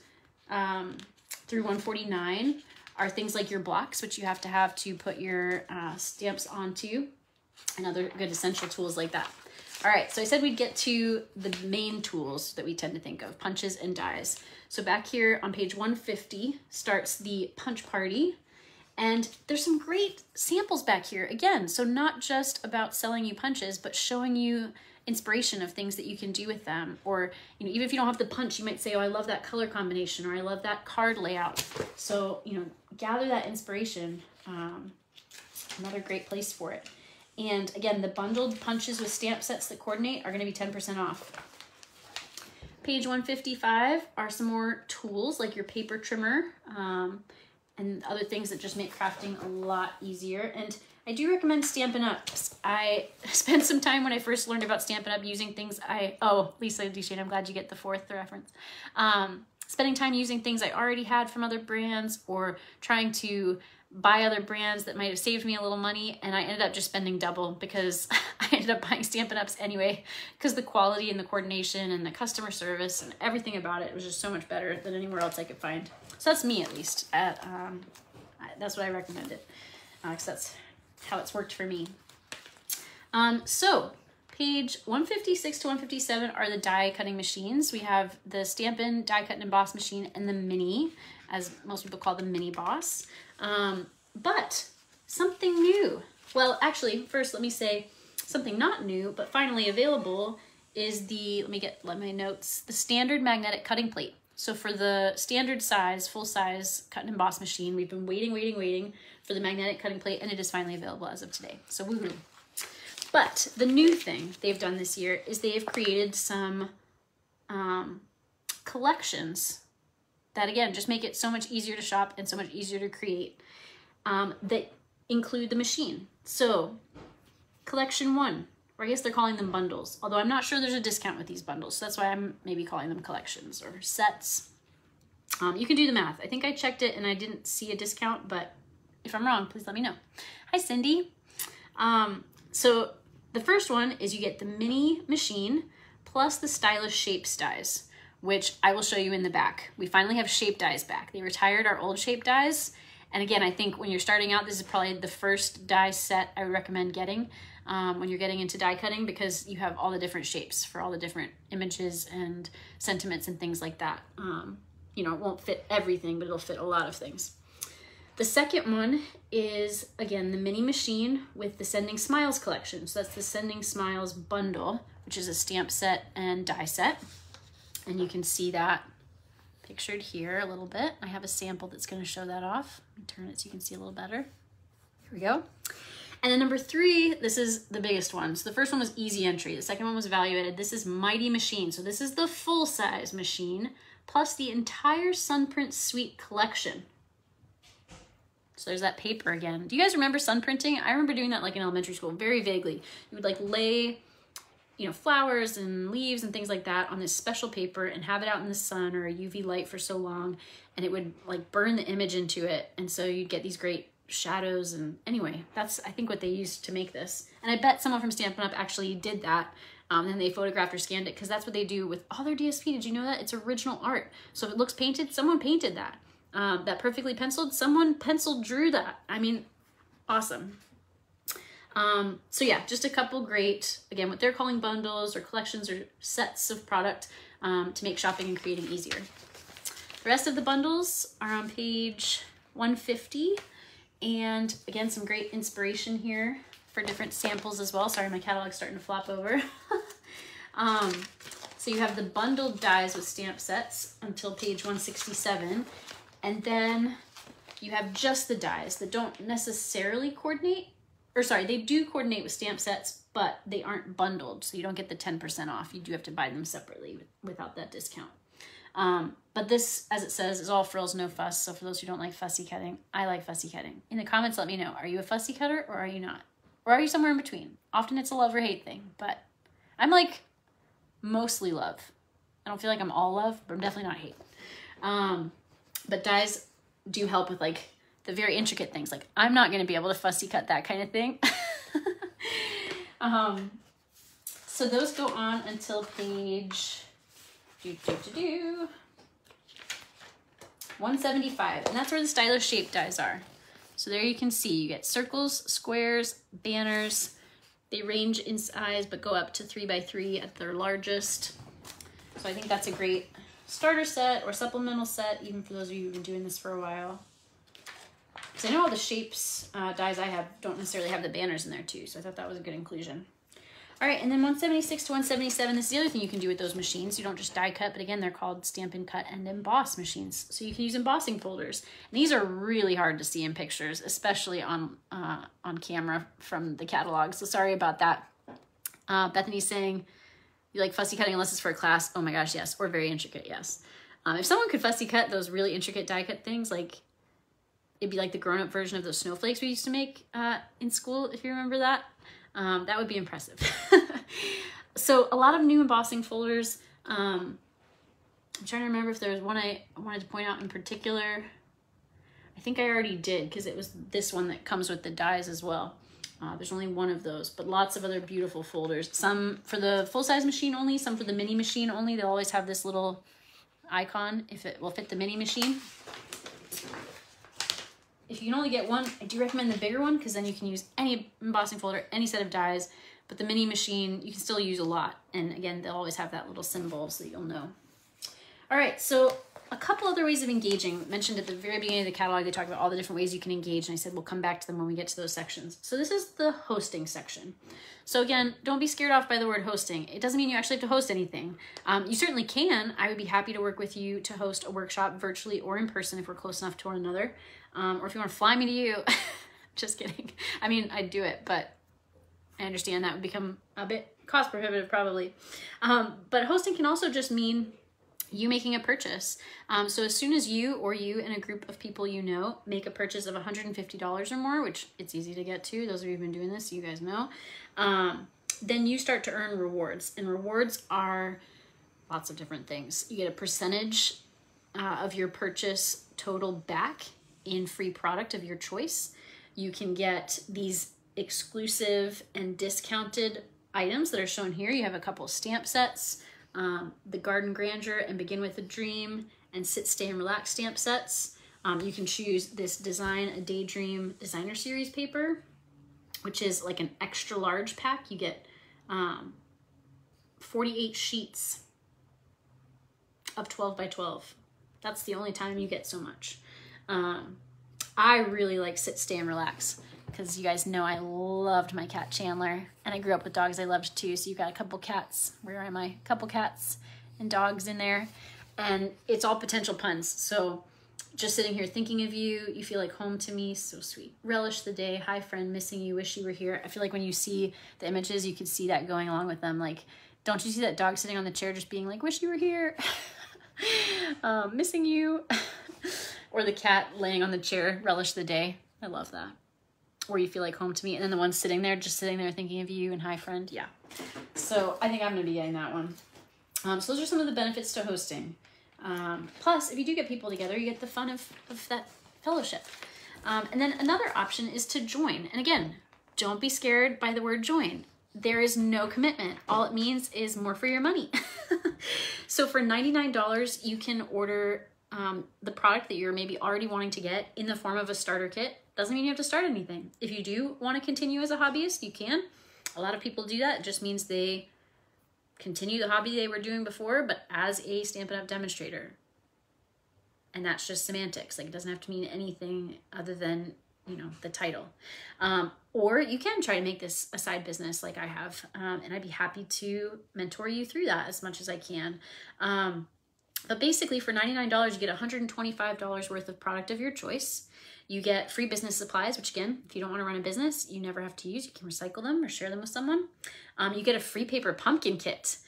through 149 are things like your blocks, which you have to put your stamps onto, and other good essential tools like that. All right, so I said we'd get to the main tools that we tend to think of, punches and dies. So back here on page 150 starts the punch party. And there's some great samples back here. Again, so not just about selling you punches, but showing you inspiration of things that you can do with them. Or, even if you don't have the punch, you might say, oh, I love that color combination, or I love that card layout. So, gather that inspiration. Another great place for it. And again, the bundled punches with stamp sets that coordinate are going to be 10% off. Page 155 are some more tools like your paper trimmer, and other things that just make crafting a lot easier. And I do recommend Stampin' Up. I spent some time when I first learned about Stampin' Up using things Lisa Duchesne, I'm glad you get the fourth reference. Spending time using things I already had from other brands, or trying to buy other brands that might have saved me a little money, and I ended up just spending double because I ended up buying Stampin' Ups anyway, because the quality and the coordination and the customer service and everything about it was just so much better than anywhere else I could find. So that's me, at least. That's what I recommended, because that's how it's worked for me. So page 156 to 157 are the die cutting machines. We have the Stampin' Die Cut and Emboss machine and the Mini, as most people call the Mini Boss. But something new. Well, actually, first let me say something not new, but finally available is let me get my notes, the standard magnetic cutting plate. So for the standard size, full size cut and emboss machine, we've been waiting for the magnetic cutting plate, and it is finally available as of today. So woohoo. But the new thing they've done this year is they have created some collections that, again, just make it so much easier to shop and so much easier to create, that include the machine. So collection 1, or I guess they're calling them bundles, although I'm not sure there's a discount with these bundles, so that's why I'm maybe calling them collections or sets. You can do the math. I think I checked it and I didn't see a discount, but if I'm wrong, please let me know. Hi, Cindy. So the first one is you get the mini machine plus the stylish shapes dies, which I will show you in the back. We finally have shape dies back. They retired our old shape dies. And again, I think when you're starting out, this is probably the first die set I would recommend getting when you're getting into die cutting, because you have all the different shapes for all the different images and sentiments and things like that. It won't fit everything, but it'll fit a lot of things. The second one is, again, the mini machine with the Sending Smiles collection. So that's the Sending Smiles bundle, which is a stamp set and die set. And you can see that pictured here a little bit. I have a sample that's going to show that off. Let me turn it so you can see a little better. Here we go. And then number 3, this is the biggest one. So the first one was Easy Entry. The second one was Evaluated. This is Mighty Machine. So this is the full-size machine plus the entire Sunprint Suite collection. So there's that paper again. Do you guys remember sun printing? I remember doing that like in elementary school, very vaguely. You would like lay, flowers and leaves and things like that on this special paper and have it out in the sun or a UV light for so long, and it would like burn the image into it. And so you'd get these great shadows. And anyway, that's, I think, what they used to make this. And I bet someone from Stampin' Up! Actually did that. And they photographed or scanned it, because that's what they do with all their DSP. Did you know that? It's original art. So if it looks painted, someone painted that. That perfectly penciled, someone drew that. I mean, awesome. So yeah, just a couple great, again, what they're calling bundles or collections or sets of product to make shopping and creating easier. The rest of the bundles are on page 150. And again, some great inspiration here for different samples as well. Sorry, my catalog's starting to flop over. So you have the bundled dies with stamp sets until page 167. And then you have just the dies that don't necessarily coordinate, or sorry, they do coordinate with stamp sets, but they aren't bundled. So you don't get the 10% off. You do have to buy them separately without that discount. But this, as it says, is all frills, no fuss. So for those who don't like fussy cutting, I like fussy cutting. In the comments, let me know. Are you a fussy cutter or are you not? Or are you somewhere in between? Often it's a love or hate thing, but I'm like mostly love. I don't feel like I'm all love, but I'm definitely not hate. But dies do help with like the very intricate things. Like I'm not going to be able to fussy cut that kind of thing. So those go on until page 175, and that's where the stylish shape dies are. So there you can see you get circles, squares, banners. They range in size but go up to 3x3 at their largest. So I think that's a great starter set or supplemental set, even for those of you who've been doing this for a while. Because I know all the shapes dies I have don't necessarily have the banners in there too, so I thought that was a good inclusion. All right, and then 176 to 177, this is the other thing you can do with those machines. You don't just die cut, but again, they're called Stampin' Cut and Emboss machines. So you can use embossing folders. And these are really hard to see in pictures, especially on camera from the catalog. So sorry about that. Bethany's saying, you like fussy cutting unless it's for a class? Oh my gosh, yes. Or very intricate, yes. If someone could fussy cut those really intricate die cut things, like it'd be like the grown-up version of those snowflakes we used to make in school, if you remember that. That would be impressive. So a lot of new embossing folders. I'm trying to remember if there was one I wanted to point out in particular. I think I already did because it was this one that comes with the dies as well. There's only one of those, but lots of other beautiful folders. Some for the full-size machine only, some for the mini machine only. They'll always have this little icon if it will fit the mini machine. If you can only get one, I do recommend the bigger one because then you can use any embossing folder, any set of dies, but the mini machine, you can still use a lot. And again, they'll always have that little symbol so that you'll know. All right, so a couple other ways of engaging. Mentioned at the very beginning of the catalog, they talked about all the different ways you can engage, and I said we'll come back to them when we get to those sections. So this is the hosting section. So again, don't be scared off by the word hosting. It doesn't mean you actually have to host anything. You certainly can. I would be happy to work with you to host a workshop virtually or in person if we're close enough to one another. Or if you want to fly me to you, just kidding. I mean, I'd do it, but I understand that would become a bit cost prohibitive probably. But hosting can also just mean you making a purchase. So as soon as you and a group of people you know make a purchase of $150 or more, which it's easy to get to, those of you who've been doing this, you guys know, then you start to earn rewards. And rewards are lots of different things. You get a percentage of your purchase total back in free product of your choice. You can get these exclusive and discounted items that are shown here. You have a couple stamp sets, the Garden Grandeur and Begin with a Dream and Sit, Stay, and Relax stamp sets. You can choose this Design a Daydream Designer Series paper, which is like an extra large pack. You get 48 sheets of 12 by 12. That's the only time you get so much. I really like Sit, Stay, and Relax because you guys know I loved my cat Chandler, and I grew up with dogs I loved too. So you've got a couple cats. Where am I? A couple cats and dogs in there, and it's all potential puns. So just sitting here thinking of you, you feel like home to me, so sweet. Relish the day, hi friend, missing you, wish you were here. I feel like when you see the images, you could see that going along with them. Like, don't you see that dog sitting on the chair just being like, wish you were here, missing you. Or the cat laying on the chair, relish the day. I love that. Or you feel like home to me. And then the one sitting there, just sitting there thinking of you and hi friend. Yeah. So I think I'm gonna be getting that one. So those are some of the benefits to hosting. Plus, if you do get people together, you get the fun of that fellowship. And then another option is to join. And again, don't be scared by the word join. There is no commitment. All it means is more for your money. So for $99, you can order the product that you're maybe already wanting to get in the form of a starter kit. Doesn't mean you have to start anything. If you do want to continue as a hobbyist, you can. A lot of people do that. It just means they continue the hobby they were doing before, but as a Stampin' Up! Demonstrator. And that's just semantics. Like, it doesn't have to mean anything other than, you know, the title. Or you can try to make this a side business like I have. And I'd be happy to mentor you through that as much as I can. But basically for $99, you get $125 worth of product of your choice. You get free business supplies, which again, if you don't want to run a business, you never have to use. You can recycle them or share them with someone. You get a free paper pumpkin kit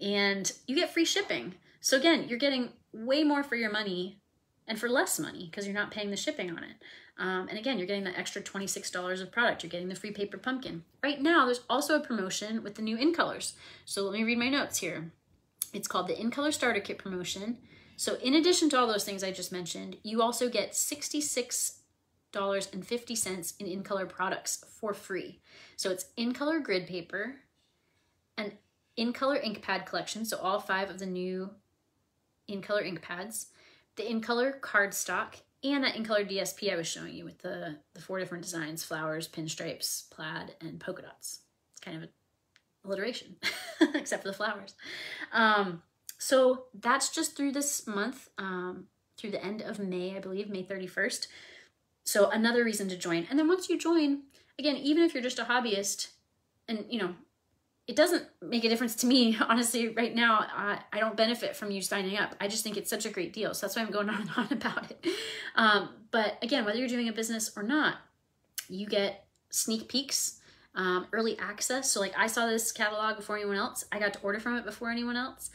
and you get free shipping. So again, you're getting way more for your money and for less money because you're not paying the shipping on it. And again, you're getting that extra $26 of product. You're getting the free paper pumpkin. Right now, there's also a promotion with the new In Colors. So let me read my notes here. It's called the In Color Starter Kit promotion. So in addition to all those things I just mentioned, you also get $66.50 in In Color products for free. So it's In Color grid paper, an In Color ink pad collection, so all 5 of the new In Color ink pads, the In Color cardstock, and that In Color DSP I was showing you with the 4 different designs: flowers, pinstripes, plaid, and polka dots. It's kind of a alliteration, except for the flowers. So that's just through this month, through the end of May, I believe, May 31st. So another reason to join. And then once you join, again, even if you're just a hobbyist, and you know, it doesn't make a difference to me, honestly, right now. I don't benefit from you signing up. I just think it's such a great deal. So that's why I'm going on and on about it. But again, whether you're doing a business or not, you get sneak peeks, early access. So like, I saw this catalog before anyone else. I got to order from it before anyone else.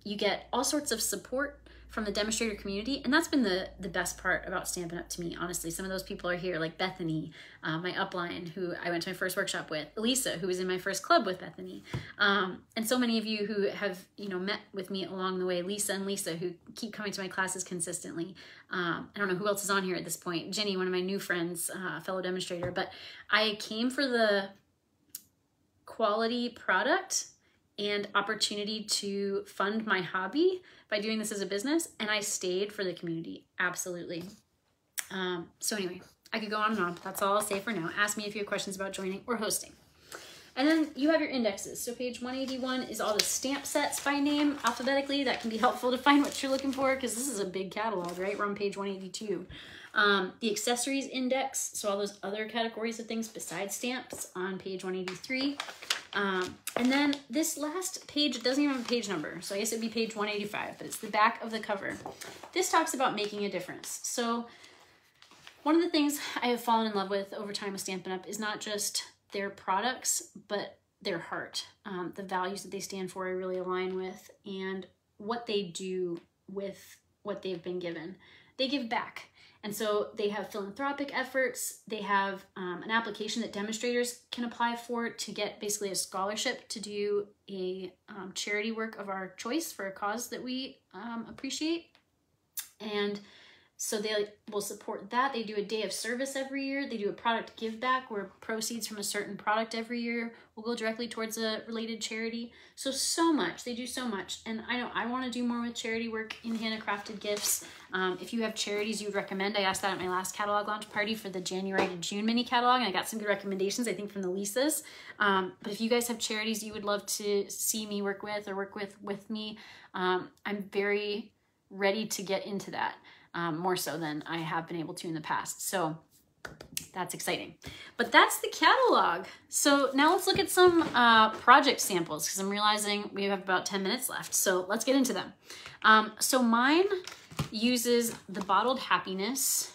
You get all sorts of support from the demonstrator community. And that's been the best part about Stampin' Up! To me, honestly. Some of those people are here, like Bethany, my upline, who I went to my first workshop with, Elisa, who was in my first club with Bethany. And so many of you who have, you know, met with me along the way, Lisa and Lisa, who keep coming to my classes consistently. I don't know who else is on here at this point. Jenny, one of my new friends, fellow demonstrator, but I came for the quality product and opportunity to fund my hobby by doing this as a business, and I stayed for the community, absolutely. So anyway, I could go on and on, but that's all I'll say for now. Ask me if you have questions about joining or hosting. And then you have your indexes. So page 181 is all the stamp sets by name alphabetically. That can be helpful to find what you're looking for because this is a big catalog, right? We're on page 182. The accessories index, so all those other categories of things besides stamps, on page 183. And then this last page, it doesn't even have a page number, so I guess it'd be page 185, but it's the back of the cover. This talks about making a difference. So one of the things I have fallen in love with over time with Stampin' Up! Is not just their products, but their heart. The values that they stand for I really align with, and what they do with what they've been given. They give back. And so they have philanthropic efforts. They have an application that demonstrators can apply for to get basically a scholarship to do a charity work of our choice for a cause that we appreciate. And so they will support that. They do a day of service every year. They do a product give back where proceeds from a certain product every year will go directly towards a related charity. So much. They do so much. And I know I want to do more with charity work in handcrafted gifts. If you have charities you would recommend, I asked that at my last catalog launch party for the January to June mini catalog, and I got some good recommendations, I think, from the Lisas. But if you guys have charities you would love to see me work with or work with me, I'm very ready to get into that. More so than I have been able to in the past. So that's exciting. But that's the catalog. So now let's look at some project samples because I'm realizing we have about 10 minutes left. So let's get into them. So mine uses the Bottled Happiness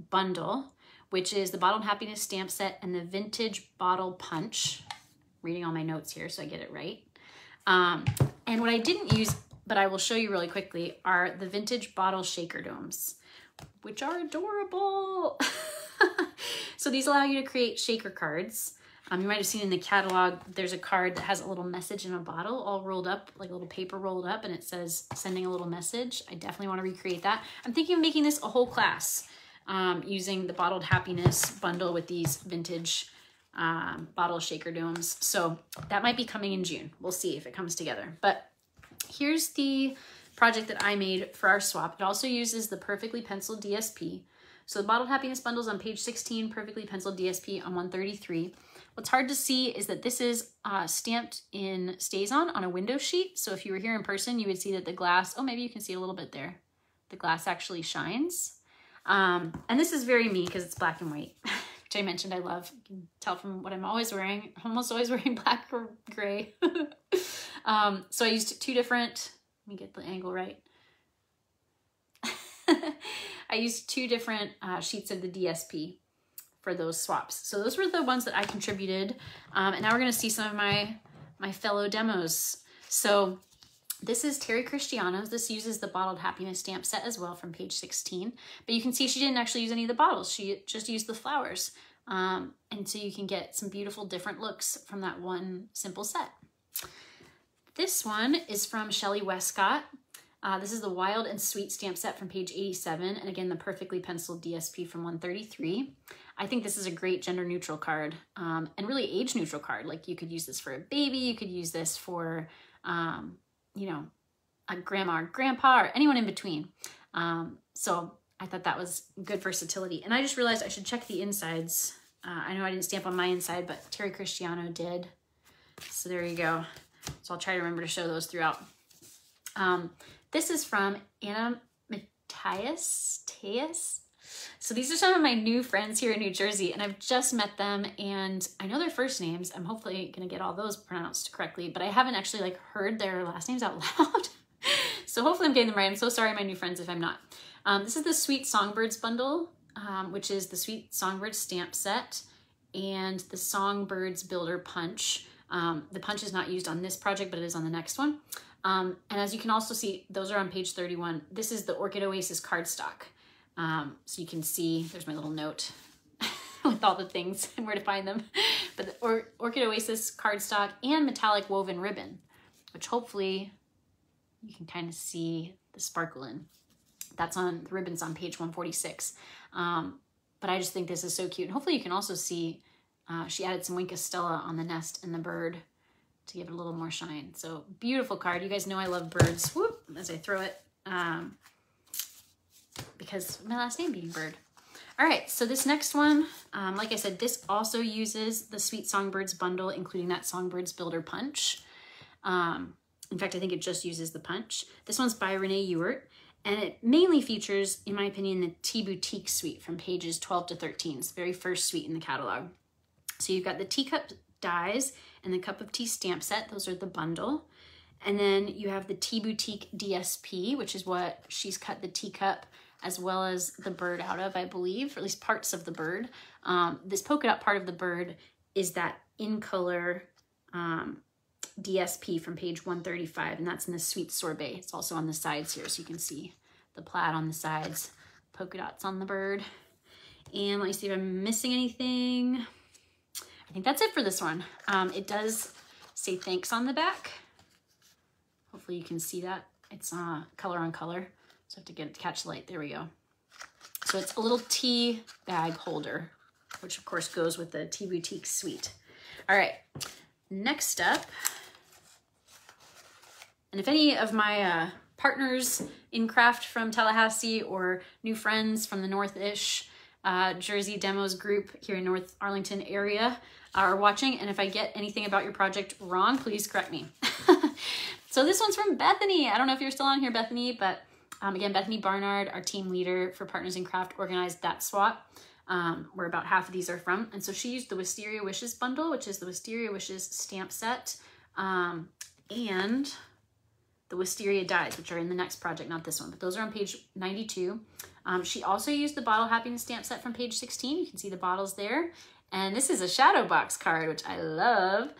bundle, which is the Bottled Happiness stamp set and the Vintage Bottle Punch. Reading all my notes here so I get it right. And what I didn't use, but I will show you really quickly, are the Vintage Bottle Shaker Domes, which are adorable. So these allow you to create shaker cards. You might have seen in the catalog, there's a card that has a little message in a bottle all rolled up, like a little paper rolled up, and it says sending a little message. I definitely want to recreate that. I'm thinking of making this a whole class using the Bottled Happiness bundle with these vintage bottle shaker domes. So that might be coming in June. We'll see if it comes together. But here's the project that I made for our swap. It also uses the Perfectly Penciled DSP. So the Bottled Happiness bundle is on page 16, Perfectly Penciled DSP on 133. What's hard to see is that this is stamped in StazOn on a window sheet. So if you were here in person, you would see that the glass, oh, maybe you can see it a little bit there. the glass actually shines. And this is very me because it's black and white, which I mentioned I love. You can tell from what I'm always wearing. I'm almost always wearing black or gray. So I used two different, let me get the angle right. I used two different sheets of the DSP for those swaps. So those were the ones that I contributed. And now we're gonna see some of my fellow demos. So this is Terry Cristiano's. This uses the Bottled Happiness stamp set as well from page 16. But you can see she didn't actually use any of the bottles. She just used the flowers. And so you can get some beautiful different looks from that one simple set. This one is from Shelley Westcott. This is the Wild and Sweet stamp set from page 87. And again, the Perfectly Penciled DSP from 133. I think this is a great gender neutral card and really age neutral card. Like you could use this for a baby. You could use this for, you know, a grandma or grandpa or anyone in between. So I thought that was good versatility. And I just realized I should check the insides. I know I didn't stamp on my inside, but Terry Cristiano did. So there you go. So I'll try to remember to show those throughout. This is from Anna Matthias. So these are some of my new friends here in New Jersey, and I've just met them, and I know their first names. I'm hopefully gonna get all those pronounced correctly, but I haven't actually like heard their last names out loud. So hopefully I'm getting them right. I'm so sorry, my new friends, if I'm not. This is the Sweet Songbirds bundle, which is the Sweet Songbirds stamp set and the Songbirds Builder Punch. The punch is not used on this project, but it is on the next one. And as you can also see, those are on page 31. This is the Orchid Oasis cardstock. So you can see, there's my little note with all the things and where to find them. But the Orchid Oasis cardstock and metallic woven ribbon, which hopefully you can kind of see the sparkle in. That's on, the ribbon's on page 146. But I just think this is so cute. And hopefully you can also see, she added some Wink of Stella on the nest and the bird to give it a little more shine. So beautiful card. You guys know I love birds. Whoop, as I throw it. Because my last name being Bird. All right, so this next one, like I said, this also uses the Sweet Songbirds bundle, including that Songbirds Builder Punch. In fact, I think it just uses the punch. This one's by Renee Ewert, and it mainly features, in my opinion, the Tea Boutique suite from pages 12 to 13. It's the very first suite in the catalog. So you've got the teacup dies and the Cup of Tea stamp set. Those are the bundle. And then you have the Tea Boutique DSP, which is what she's cut the teacup as well as the bird out of, I believe, or at least parts of the bird. This polka dot part of the bird is that in color DSP from page 135, and that's in the Sweet Sorbet. It's also on the sides here, so you can see the plaid on the sides, polka dots on the bird. And let me see if I'm missing anything. I think that's it for this one. It does say thanks on the back. Hopefully you can see that. It's color on color. So I have to get it to catch the light. There we go. So it's a little tea bag holder, which of course goes with the Tea Boutique suite. All right, next up. And if any of my partners in craft from Tallahassee or new friends from the North-ish Jersey Demos group here in North Arlington area are watching, and if I get anything about your project wrong, please correct me. So this one's from Bethany. I don't know if you're still on here, Bethany, but again, Bethany Barnard, our team leader for Partners in Craft, organized that swap, where about half of these are from. And so she used the Wisteria Wishes bundle, which is the Wisteria Wishes stamp set, and the Wisteria dies, which are in the next project, not this one, but those are on page 92. She also used the Bottle Happiness stamp set from page 16. You can see the bottles there. And this is a shadow box card, which I love.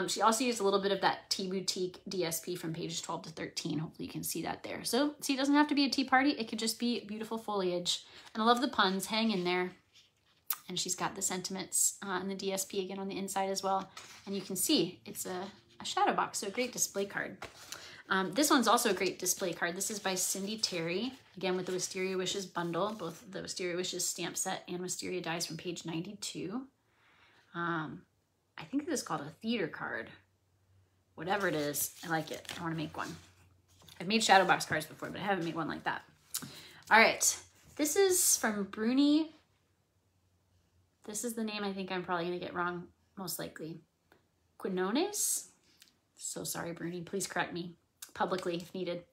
She also used a little bit of that Tea Boutique DSP from pages 12 to 13. Hopefully you can see that there. So see, it doesn't have to be a tea party. It could just be beautiful foliage. And I love the puns. Hang in there. And she's got the sentiments and the DSP again on the inside as well. And you can see it's a shadow box, so a great display card. This one's also a great display card. This is by Cindy Terry, again with the Wisteria Wishes bundle, both the Wisteria Wishes stamp set and Wisteria dies from page 92. I think this is called a theater card. Whatever it is, I like it. I want to make one. I've made shadow box cards before, but I haven't made one like that. All right, this is from Bruni. This is the name I think I'm probably going to get wrong, most likely. Quinones? So so sorry, Bruni. Please correct me publicly if needed.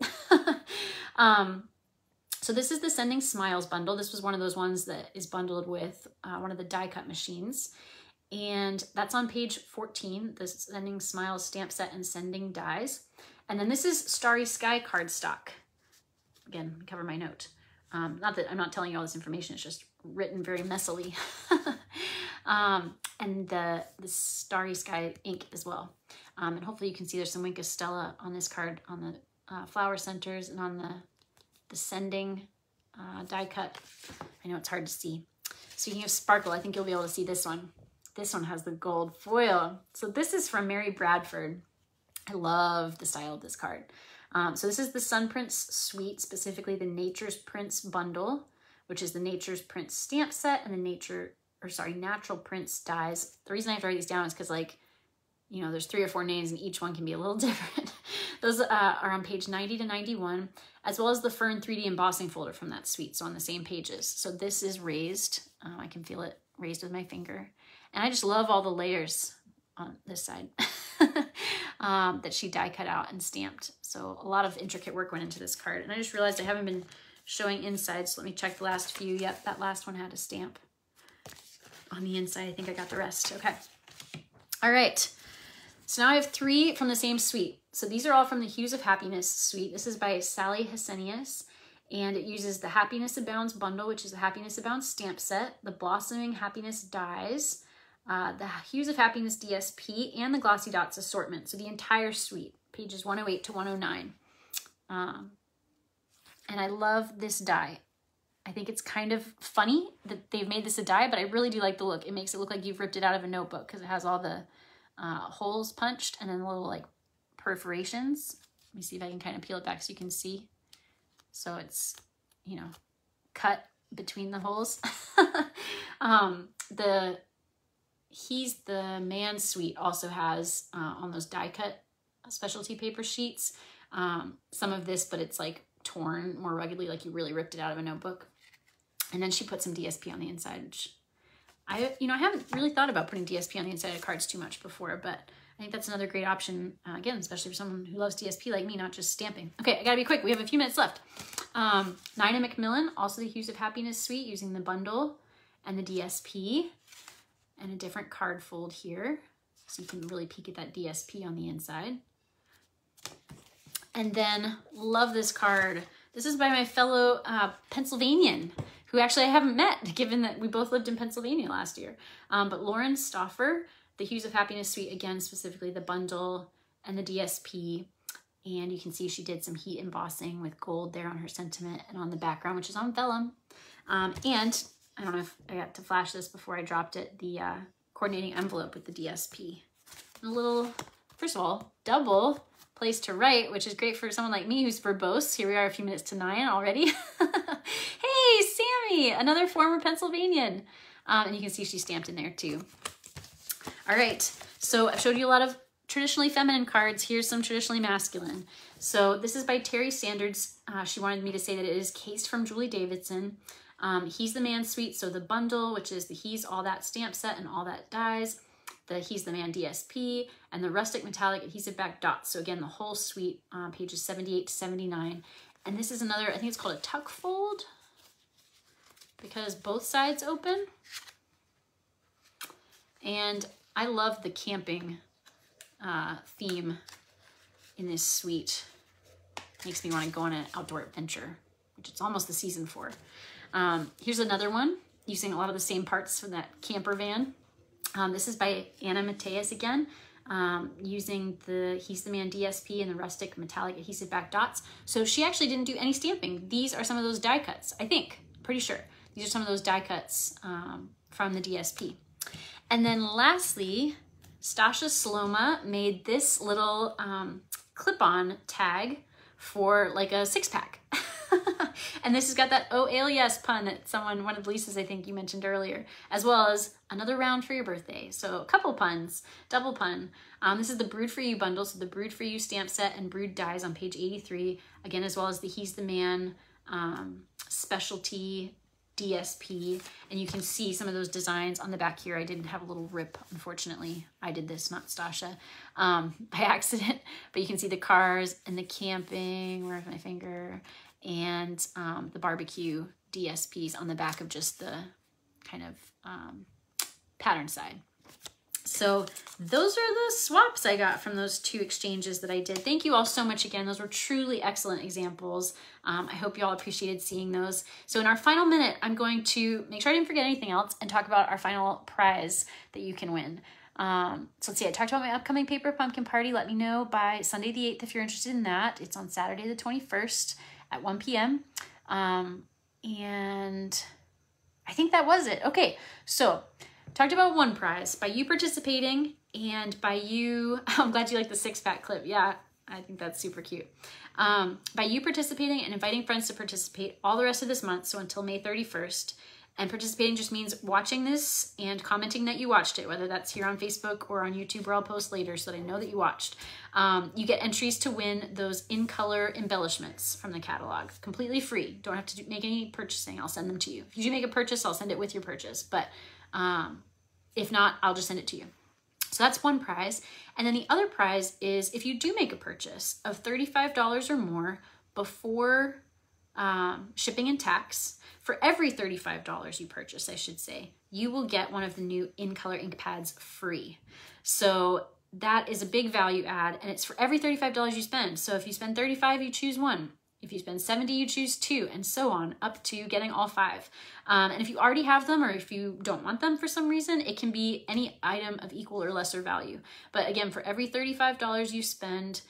So So this is the Sending Smiles bundle. This was one of those ones that is bundled with one of the die cut machines. And that's on page 14, the Sending Smiles stamp set and sending dies. And then this is Starry Sky cardstock. Again, cover my note. Not that I'm not telling you all this information, it's just written very messily. And the Starry Sky ink as well. And hopefully you can see there's some Wink of Stella on this card, on the flower centers and on the sending die cut. I know it's hard to see. Speaking of sparkle, I think you'll be able to see this one. This one has the gold foil. So this is from Mary Bradford. I love the style of this card. So this is the Sun Prince Suite, specifically the Nature's Prince bundle, which is the Nature's Prince stamp set and the Natural Prince dies. The reason I have to write these down is because, like, you know, there's 3 or 4 names and each one can be a little different. Those are on page 90 to 91, as well as the Fern 3D embossing folder from that suite, so on the same pages. So this is raised. I can feel it raised with my finger. And I just love all the layers on this side that she die cut out and stamped. So a lot of intricate work went into this card. And I just realized I haven't been showing inside, so let me check the last few. Yep, that last one had a stamp on the inside. I think I got the rest. Okay. All right. So now I have 3 from the same suite. So these are all from the Hues of Happiness suite. This is by Sally Hessenius, and it uses the Happiness Abounds bundle, which is the Happiness Abounds stamp set, the Blossoming Happiness dies, the Hues of Happiness DSP, and the Glossy Dots assortment. So the entire suite, pages 108 to 109. And I love this die. I think it's kind of funny that they've made this a die, but I really do like the look. It makes it look like you've ripped it out of a notebook because it has all the holes punched and then little like perforations. Let me see if I can kind of peel it back so you can see. So it's, you know, cut between the holes. He's the Man suite also has on those die cut specialty paper sheets some of this, but it's like torn more ruggedly, like you really ripped it out of a notebook. And then she put some DSP on the inside, which I haven't really thought about putting DSP on the inside of cards too much before, but I think that's another great option, again, especially for someone who loves DSP like me, not just stamping. Okay, I gotta be quick. We have a few minutes left. Nina Macmillan, also the Hues of Happiness suite, using the bundle and the DSP, and a different card fold here, so you can really peek at that DSP on the inside. And then, love this card. This is by my fellow Pennsylvanian, who actually I haven't met, given that we both lived in Pennsylvania last year. But Lauren Stauffer, the Hues of Happiness suite, again, specifically the bundle and the DSP. And you can see she did some heat embossing with gold there on her sentiment and on the background, which is on vellum. And I don't know if I got to flash this before I dropped it, the coordinating envelope with the DSP. And a little, first of all, double place to write, which is great for someone like me who's verbose. Here we are a few minutes to 9 already. Hey, Sammy, another former Pennsylvanian. And you can see she's stamped in there too. All right, so I've showed you a lot of traditionally feminine cards. Here's some traditionally masculine. So this is by Terry Sanders. She wanted me to say that it is cased from Julie Davidson. He's the Man suite, so the bundle, which is the He's All That stamp set and All That dies, the He's the Man DSP, and the Rustic Metallic Adhesive Back Dots. So again, the whole suite, pages 78 to 79. And this is another, I think it's called a tuck fold, because both sides open. And I love the camping theme in this suite. Makes me want to go on an outdoor adventure, which it's almost the season for. Here's another one using a lot of the same parts from that camper van. This is by Anna Mateus again, using the He's the Man DSP and the Rustic Metallic Adhesive Back Dots. So she actually didn't do any stamping. These are some of those die cuts, I think, pretty sure. These are some of those die cuts from the DSP. And then lastly, Stasha Sloma made this little clip-on tag for like a 6-pack. And this has got that oh alias pun that one of Lisa's, I think you mentioned earlier, as well as another round for your birthday. So a couple puns, double pun. This is the Brood For You bundle, so the Brood For You stamp set and Brood dies on page 83, again, as well as the He's the Man specialty DSP. And you can see some of those designs on the back here. I didn't have a little rip, unfortunately. I did this, not Stasha, by accident. But you can see the cars and the camping, where's my finger, and the barbecue DSPs on the back of just the kind of pattern side. So those are the swaps I got from those 2 exchanges that I did. Thank you all so much again. Those were truly excellent examples. I hope you all appreciated seeing those. So in our final minute, I'm going to make sure I didn't forget anything else and talk about our final prize that you can win. So let's see, I talked about my upcoming Paper Pumpkin Party. Let me know by Sunday the 8th if you're interested in that. It's on Saturday the 21st at 1 p.m. And I think that was it. Okay, so talked about one prize by you participating and by you, I'm glad you like the 6-pack clip. Yeah, I think that's super cute. By you participating and inviting friends to participate all the rest of this month, so until May 31st. And participating just means watching this and commenting that you watched it, whether that's here on Facebook or on YouTube, where I'll post later so that I know that you watched. You get entries to win those in-color embellishments from the catalog, completely free. Don't have to make any purchasing. I'll send them to you. If you do make a purchase, I'll send it with your purchase. But if not, I'll just send it to you. So that's one prize. And then the other prize is if you do make a purchase of $35 or more before shipping and tax, for every $35 you purchase, I should say, you will get one of the new in-color ink pads free. So that is a big value add, and it's for every $35 you spend. So if you spend $35, you choose one. If you spend $70, you choose 2, and so on, up to getting all 5. And if you already have them, or if you don't want them for some reason, it can be any item of equal or lesser value. But again, for every $35 you spend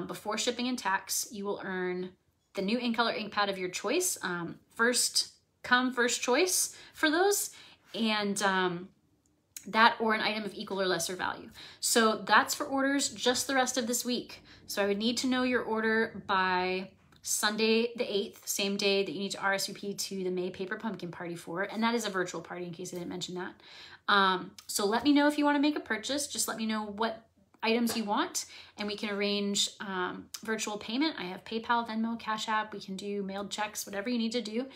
before shipping and tax, you will earn the new in-color ink pad of your choice. First come, first choice for those. And that or an item of equal or lesser value. So that's for orders just the rest of this week. So I would need to know your order by Sunday the 8th, same day that you need to RSVP to the May Paper Pumpkin Party for, and that is a virtual party in case I didn't mention that. So let me know if you want to make a purchase. Just let me know what items you want, and we can arrange virtual payment. I have PayPal, Venmo, Cash App. We can do mailed checks, whatever you need to do.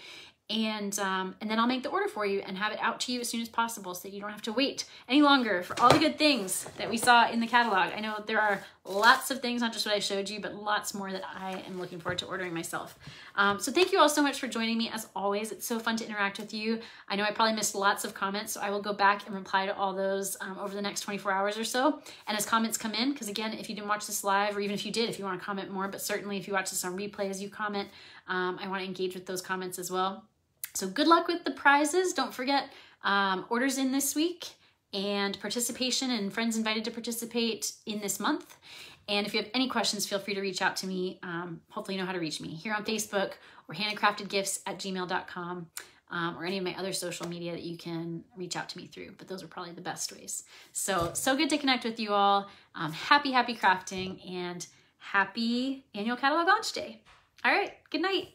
And then I'll make the order for you and have it out to you as soon as possible so that you don't have to wait any longer for all the good things that we saw in the catalog. I know there are lots of things, not just what I showed you, but lots more that I am looking forward to ordering myself. So thank you all so much for joining me. As always, it's so fun to interact with you. I know I probably missed lots of comments, so I will go back and reply to all those over the next 24 hours or so. And as comments come in, because again, if you didn't watch this live, or even if you did, if you want to comment more, but certainly if you watch this on replay as you comment, I want to engage with those comments as well. So good luck with the prizes. Don't forget orders in this week and participation and friends invited to participate in this month. And if you have any questions, feel free to reach out to me. Hopefully you know how to reach me here on Facebook or handcraftedgifts@gmail.com or any of my other social media that you can reach out to me through. But those are probably the best ways. So good to connect with you all. Happy crafting and happy annual catalog launch day. All right, good night.